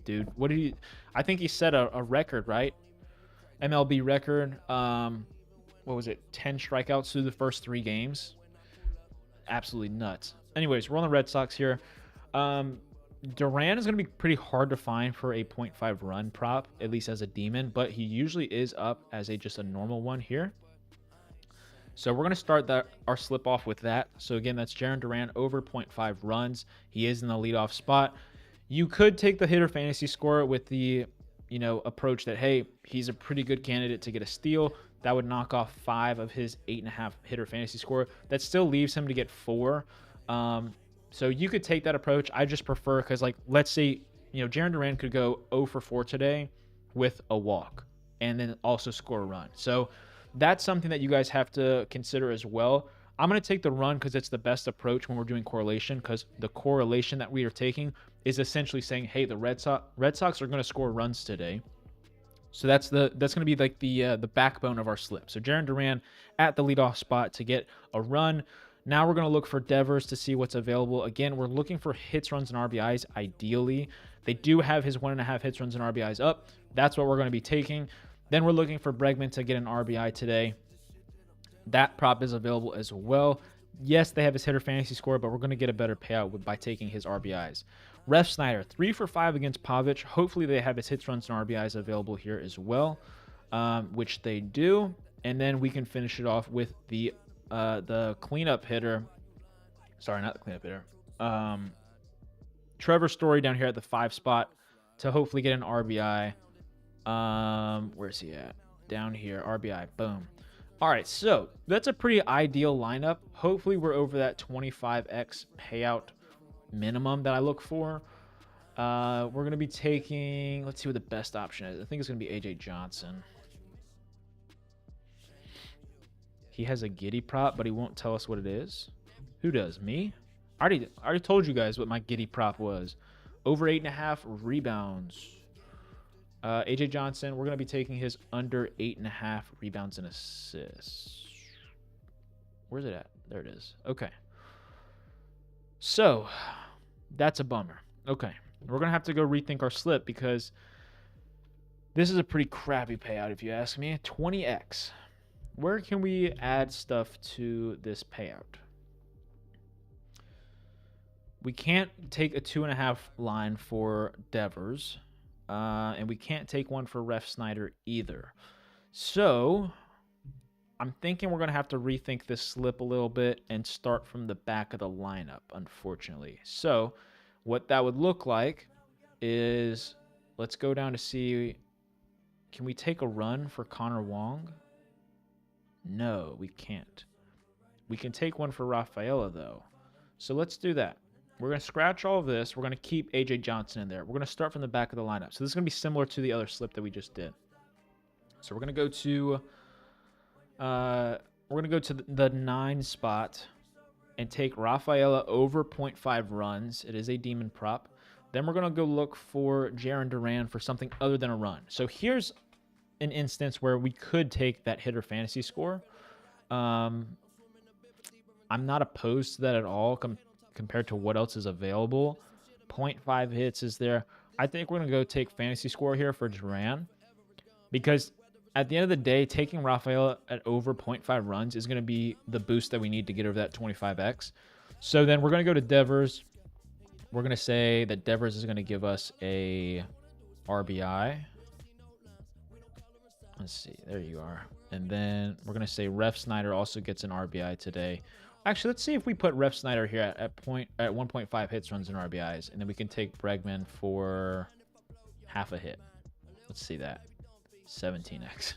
dude, what did he? I think he set a record, right? MLB record. What was it? 10 strikeouts through the first 3 games. Absolutely nuts. Anyways, we're on the Red Sox here. Duran is going to be pretty hard to find for a 0.5 run prop, at least as a demon, but he usually is up as just a normal one here. So we're going to start our slip off with that. So again, that's Jarren Duran over 0.5 runs. He is in the leadoff spot. You could take the hitter fantasy score with the, approach that, hey, he's a pretty good candidate to get a steal. That would knock off 5 of his 8.5 hitter fantasy score. That still leaves him to get 4. So you could take that approach. I just prefer because, like, let's say, Jarren Duran could go 0 for 4 today with a walk and then also score a run. So that's something that you guys have to consider as well. I'm going to take the run because it's the best approach when we're doing correlation, because the correlation that we are taking is essentially saying, hey, the Red Sox are going to score runs today. So that's going to be like the backbone of our slip. So Jarren Duran at the leadoff spot to get a run. Now we're going to look for Devers to see what's available. Again, we're looking for hits, runs, and RBIs ideally. They do have his 1.5 hits, runs, and RBIs up. That's what we're going to be taking. Then we're looking for Bregman to get an RBI today. That prop is available as well. Yes, they have his hitter fantasy score, but we're going to get a better payout by taking his RBIs. Ref Snyder, 3 for 5 against Pavich. Hopefully they have his hits, runs, and RBIs available here as well, which they do. And then we can finish it off with the cleanup hitter. Sorry, not the cleanup hitter. Trevor Story down here at the 5 spot to hopefully get an RBI. Where's he at? Down here, RBI. Boom. All right, so that's a pretty ideal lineup. Hopefully we're over that 25x payout minimum that I look for. We're going to be taking, let's see what the best option is. I think it's going to be AJ Johnson. He has a giddy prop, but he won't tell us what it is. Who does? Me? I already told you guys what my giddy prop was. Over 8.5 rebounds. AJ Johnson, we're going to be taking his under 8.5 rebounds and assists. Where's it at? There it is. Okay. So, that's a bummer. Okay. We're going to have to go rethink our slip because this is a pretty crappy payout if you ask me. 20x. Where can we add stuff to this payout? We can't take a 2.5 line for Devers. And we can't take one for Ref Snyder either. So, I'm thinking we're going to have to rethink this slip a little bit and start from the back of the lineup, unfortunately. So, what that would look like is, let's go down to see, can we take a run for Connor Wong? No, we can't. We can take one for Rafaela, though. So, let's do that. We're going to scratch all of this. We're going to keep AJ Johnson in there. We're going to start from the back of the lineup. So this is going to be similar to the other slip that we just did. So we're going to go to the 9 spot and take Rafaela over 0.5 runs. It is a demon prop. Then we're going to go look for Jarren Duran for something other than a run. So here's an instance where we could take that hitter fantasy score. I'm not opposed to that at all compared to what else is available. 0.5 hits is there. I think we're going to go take fantasy score here for Duran because at the end of the day, taking Rafaela at over 0.5 runs is going to be the boost that we need to get over that 25x. So then we're going to go to Devers. We're going to say that Devers is going to give us a RBI. Let's see. There you are. And then we're going to say Ref Snyder also gets an RBI today. Actually, let's see if we put Ref Snyder here at 1.5 hits, runs, and RBIs, and then we can take Bregman for half a hit. Let's see that. 17x.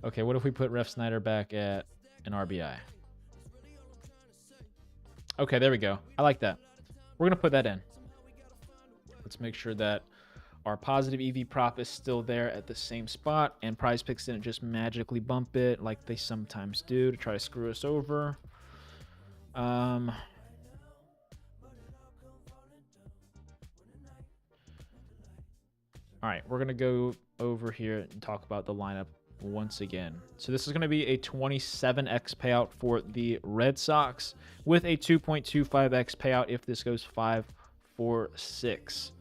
Okay, what if we put Ref Snyder back at an RBI? Okay, there we go. I like that. We're going to put that in. Let's make sure that our positive EV prop is still there at the same spot, and Prize Picks didn't just magically bump it like they sometimes do to try to screw us over. All right, we're going to go over here and talk about the lineup once again. So this is going to be a 27x payout for the Red Sox with a 2.25x payout if this goes 5 for 6.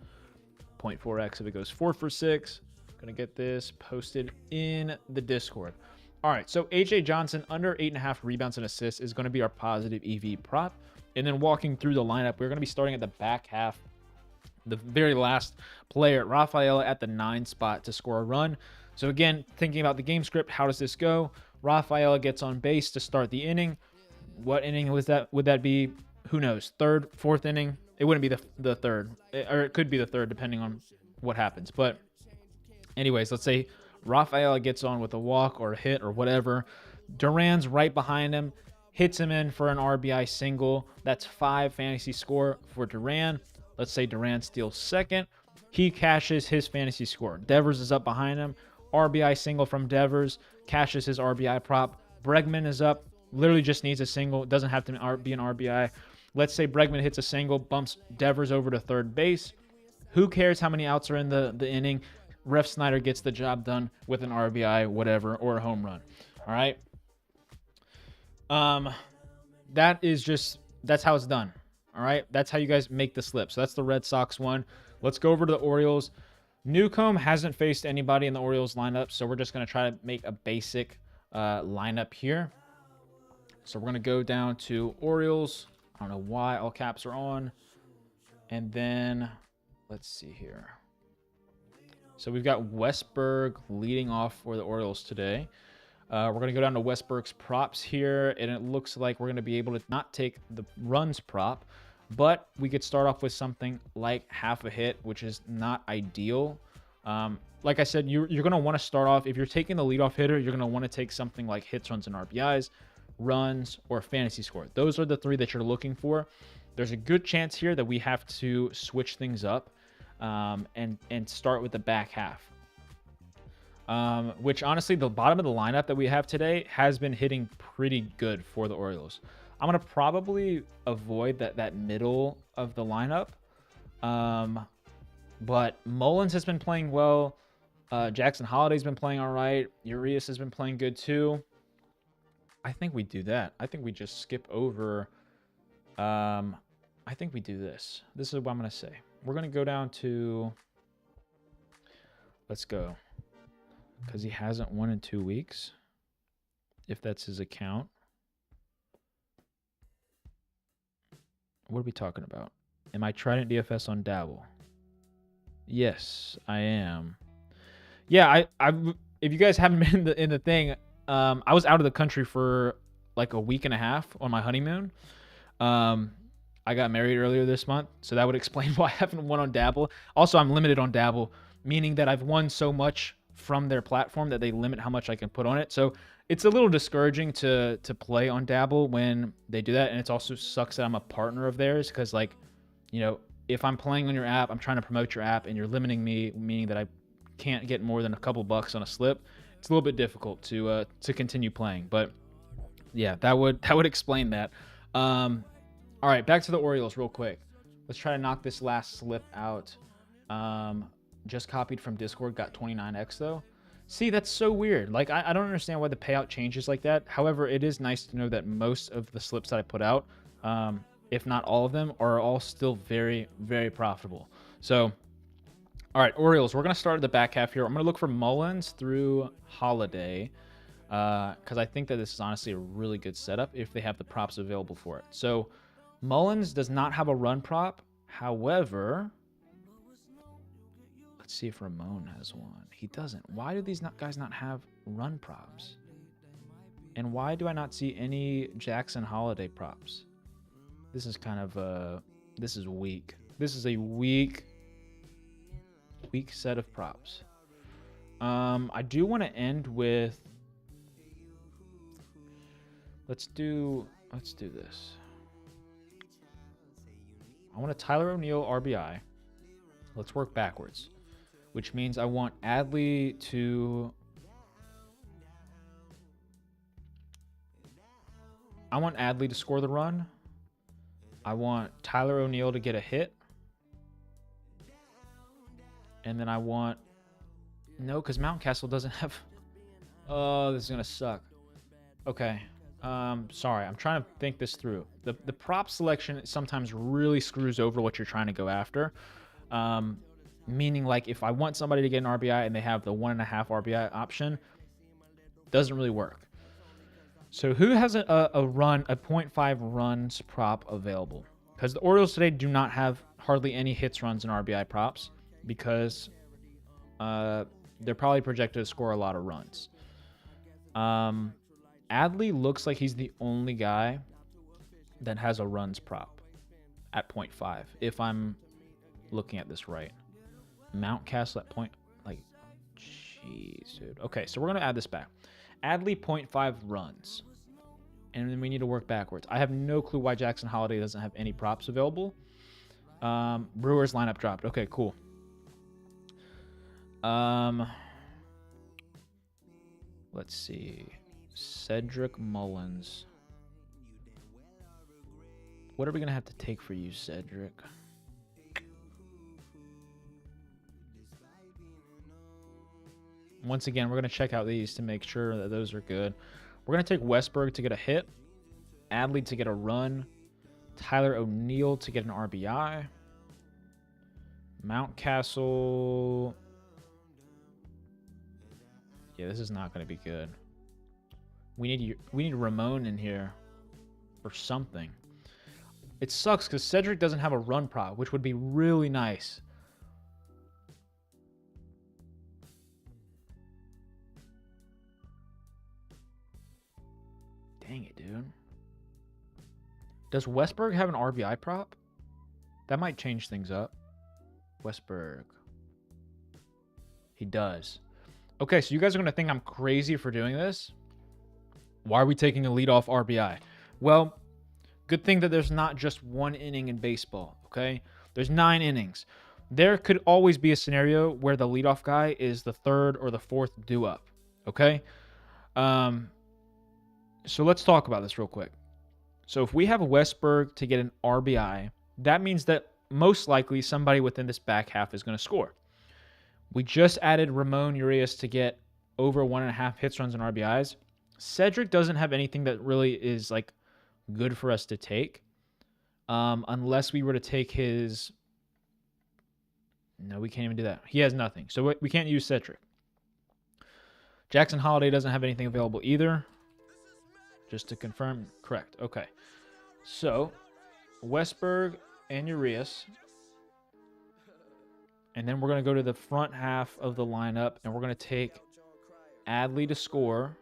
0.4x if it goes 4 for 6. Going to get this posted in the Discord. All right, so AJ Johnson under 8.5 rebounds and assists is going to be our positive EV prop. And then walking through the lineup, we're going to be starting at the back half. The very last player, Rafaela, at the 9 spot to score a run. So again, thinking about the game script, how does this go? Rafaela gets on base to start the inning. What inning was that? Would that be? Who knows? 3rd, 4th inning? It wouldn't be the 3rd, or it could be the 3rd depending on what happens. But anyways, let's say Rafaela gets on with a walk or a hit or whatever. Duran's right behind him, hits him in for an RBI single. That's 5 fantasy score for Duran. Let's say Duran steals 2nd. He cashes his fantasy score. Devers is up behind him. RBI single from Devers. Cashes his RBI prop. Bregman is up. Literally just needs a single. Doesn't have to be an RBI. Let's say Bregman hits a single, bumps Devers over to 3rd base. Who cares how many outs are in the inning? Ref Snyder gets the job done with an RBI, whatever, or a home run. All right. That's how it's done. All right. That's how you guys make the slip. So that's the Red Sox one. Let's go over to the Orioles. Newcomb hasn't faced anybody in the Orioles lineup, so we're just going to try to make a basic lineup here. So we're going to go down to Orioles. I don't know why all caps are on. And then let's see here. So we've got Westberg leading off for the Orioles today. We're going to go down to Westberg's props here, and it looks like we're going to be able to not take the runs prop, but we could start off with something like half a hit, which is not ideal. Like I said, you're going to want to start off, if you're taking the leadoff hitter, you're going to want to take something like hits, runs, and RBIs, runs, or fantasy score. Those are the three that you're looking for. There's a good chance here that we have to switch things up and start with the back half. Which honestly, the bottom of the lineup that we have today has been hitting pretty good for the Orioles. I'm going to probably avoid that middle of the lineup. But Mullins has been playing well. Jackson Holliday's been playing all right. Urias has been playing good too. I think we do that. I think we just skip over. I think we do this. This is what I'm going to say. We're going to go down to... Let's go. Because he hasn't won in 2 weeks. If that's his account. What are we talking about? Am I Trident DFS on Dabble? Yes, I am. Yeah, if you guys haven't been in the thing, I was out of the country for like a week and a half on my honeymoon. I got married earlier this month, so that would explain why I haven't won on Dabble. Also, I'm limited on Dabble, meaning that I've won so much from their platform that they limit how much I can put on it. So it's a little discouraging to play on Dabble when they do that, and it also sucks that I'm a partner of theirs because, like, you know, if I'm playing on your app, I'm trying to promote your app, and you're limiting me, meaning that I can't get more than a couple bucks on a slip. It's a little bit difficult to continue playing, but yeah, that would explain that. All right, back to the Orioles real quick. Let's try to knock this last slip out. Just copied from Discord, got 29x though. See, that's so weird. Like, I don't understand why the payout changes like that. However, it is nice to know that most of the slips that I put out, if not all of them, are all still very, very profitable. So, all right, Orioles, we're going to start at the back half here. I'm going to look for Mullins through Holiday because I think that this is honestly a really good setup if they have the props available for it. So, Mullins does not have a run prop. However, let's see if Ramon has one. He doesn't. Why do these guys not have run props? And why do I not see any Jackson Holiday props? This is kind of this is weak. This is a weak set of props. I do want to end with, let's do this. I want a Tyler O'Neill RBI. Let's work backwards, which means I want Adley to... score the run. I want Tyler O'Neill to get a hit. And then I want... No, because Mountcastle doesn't have... Oh, this is going to suck. Okay. Sorry, I'm trying to think this through. The prop selection sometimes really screws over what you're trying to go after. Meaning, like, if I want somebody to get an RBI and they have the 1.5 RBI option, doesn't really work. So who has a 0.5 runs prop available? Because the Orioles today do not have hardly any hits, runs, and RBI props because they're probably projected to score a lot of runs. Adley looks like he's the only guy that has a runs prop at 0.5, if I'm looking at this right. Mountcastle at point, like, jeez, dude. Okay, so we're going to add this back. Adley 0.5 runs. And then we need to work backwards. I have no clue why Jackson Holiday doesn't have any props available. Brewers lineup dropped. Okay, cool. Let's see. Cedric Mullins. What are we going to have to take for you, Cedric? Once again, we're going to check out these to make sure that those are good. We're going to take Westberg to get a hit. Adley to get a run. Tyler O'Neill to get an RBI. Mountcastle. Yeah, this is not going to be good. We need Ramon in here. or something. It sucks because Cedric doesn't have a run prop, which would be really nice. Dang it, dude. Does Westberg have an RBI prop? That might change things up. Westberg. He does. Okay, so you guys are going to think I'm crazy for doing this. Why are we taking a leadoff RBI? Well, good thing that there's not just one inning in baseball, okay? There's 9 innings. There could always be a scenario where the leadoff guy is the 3rd or the 4th due up, okay? So let's talk about this real quick. So if we have Westberg to get an RBI, that means that most likely somebody within this back half is going to score. We just added Ramon Urias to get over 1.5 hits, runs, and RBIs. Cedric doesn't have anything that really is like good for us to take, unless we were to take his. No, we can't even do that. He has nothing, so we can't use Cedric. Jackson Holiday doesn't have anything available either. Just to confirm, correct. Okay, so Westberg and Urias. And then we're going to go to the front half of the lineup, and we're going to take Adley to score.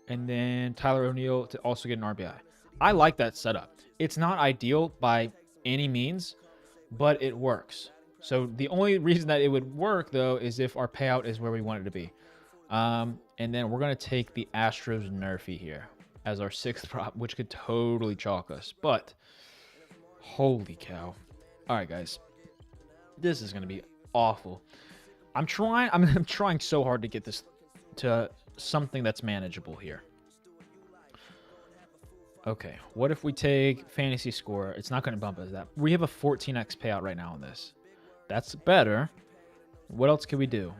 And then Tyler O'Neill to also get an RBI. I like that setup. It's not ideal by any means, but it works. So the only reason that it would work, though, is if our payout is where we want it to be. And then we're going to take the Astros Nerfy here as our 6th prop, which could totally chalk us. But, holy cow. All right, guys, this is going to be awful. I'm trying so hard to get this to something that's manageable here. Okay, what if we take fantasy score? It's not going to bump us that. We have a 14x payout right now on this. That's better. What else can we do?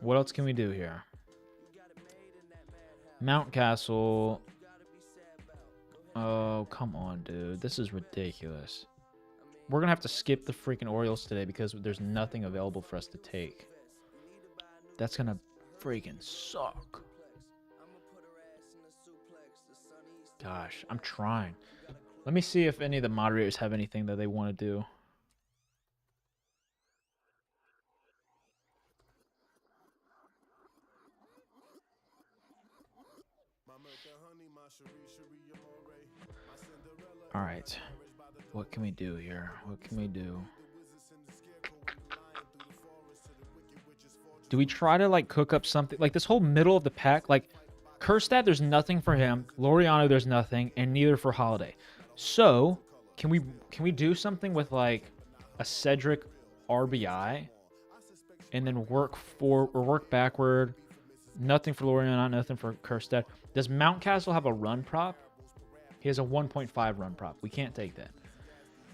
What else can we do here? Mountcastle. Oh, come on, dude. This is ridiculous. We're going to have to skip the freaking Orioles today because there's nothing available for us to take. That's going to freaking suck. Gosh, I'm trying. Let me see if any of the moderators have anything that they want to do. All right. What can we do here? What can we do? Do we try to like cook up something like this whole middle of the pack? Like Kjerstad, there's nothing for him. Laureano, there's nothing, and neither for Holiday. So can we do something with like a Cedric RBI, and then work backward? Nothing for Laureano, nothing for Kjerstad. Does Mountcastle have a run prop? He has a 1.5 run prop. We can't take that.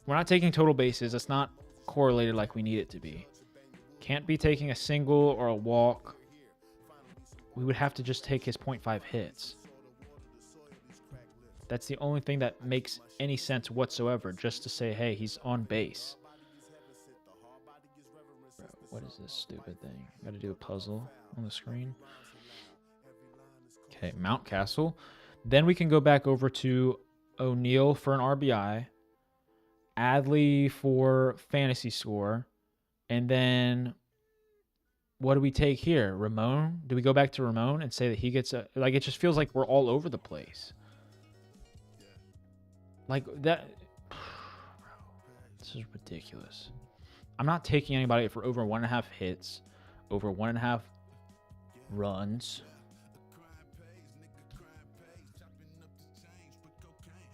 We're not taking total bases. It's not correlated like we need it to be. Can't be taking a single or a walk. We would have to just take his 0.5 hits. That's the only thing that makes any sense whatsoever, just to say, hey, he's on base. Bro, what is this stupid thing? Got to do a puzzle on the screen. Okay, Mountcastle. Then we can go back over to O'Neill for an RBI. Adley for fantasy score. And then what do we take here? Ramon? Do we go back to Ramon and say that he gets a... Like, it just feels like we're all over the place. Like, that... This is ridiculous. I'm not taking anybody for over 1.5 hits, over 1.5 runs.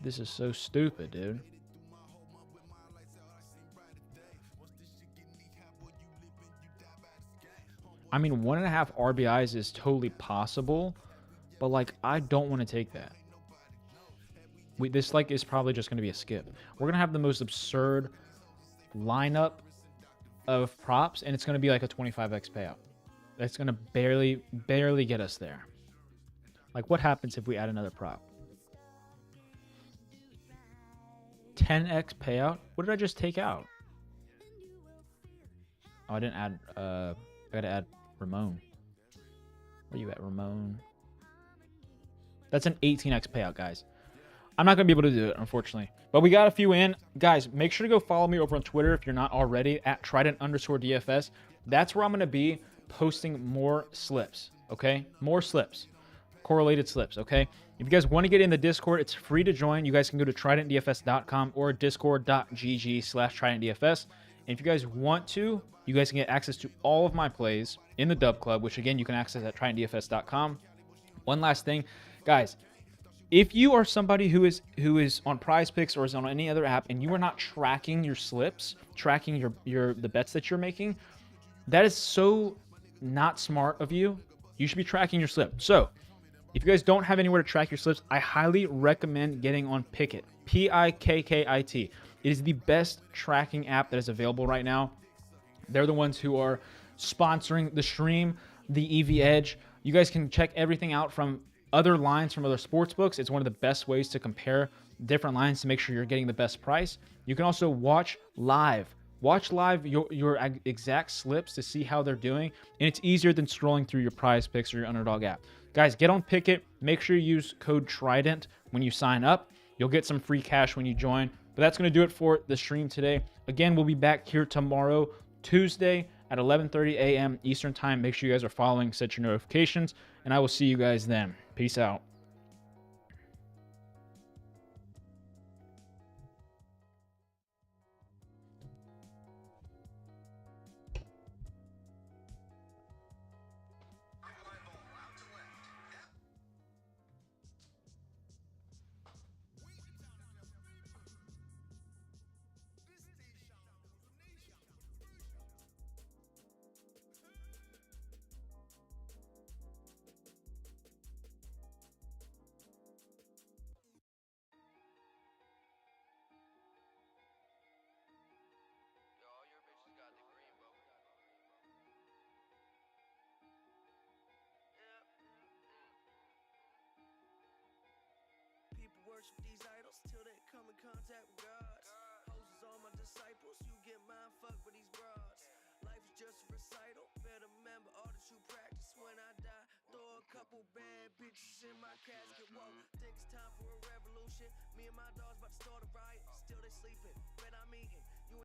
This is so stupid, dude. I mean, 1.5 RBIs is totally possible, but like, I don't want to take that. This like is probably just going to be a skip. We're going to have the most absurd lineup of props, and it's going to be like a 25x payout. That's going to barely get us there. Like, what happens if we add another prop? 10x payout? What did I just take out? Oh, I didn't add... I gotta add Ramon. Where you at, Ramon? That's an 18x payout, guys. I'm not going to be able to do it, unfortunately. But we got a few in. Guys, make sure to go follow me over on Twitter if you're not already, at Trident_DFS. That's where I'm going to be posting more slips, okay? More slips. Correlated slips, okay? If you guys want to get in the Discord, it's free to join. You guys can go to tridentdfs.com or discord.gg/tridentdfs. And if you guys want to, you guys can get access to all of my plays in the Dub Club, which again, you can access at tridentdfs.com. One last thing, guys. If you are somebody who is on Prize Picks or is on any other app and you are not tracking your slips, tracking the bets that you're making, that is so not smart of you. You should be tracking your slip. So if you guys don't have anywhere to track your slips, I highly recommend getting on Pikkit. Pikkit. It is the best tracking app that is available right now. They're the ones who are sponsoring the stream, the EV Edge. You guys can check everything out from other lines from other sports books. It's one of the best ways to compare different lines to make sure you're getting the best price. You can also watch live your exact slips to see how they're doing, and it's easier than scrolling through your Prize Picks or your Underdog app. Guys, get on Pikkit. Make sure you use code Trident when you sign up. You'll get some free cash when you join. But that's going to do it for the stream today. Again, we'll be back here tomorrow, Tuesday at 11:30 a.m. Eastern Time. Make sure you guys are following, set your notifications, and I will see you guys then. Peace out. Worship these idols till they come in contact with God. Hoes is all my disciples, you get mine, fuck with these broads. Life is just a recital, better remember all that you practice. When I die, throw a couple bad bitches in my casket. Whoa, think it's time for a revolution. Me and my dogs about to start a riot, still they sleeping, bet I'm eating.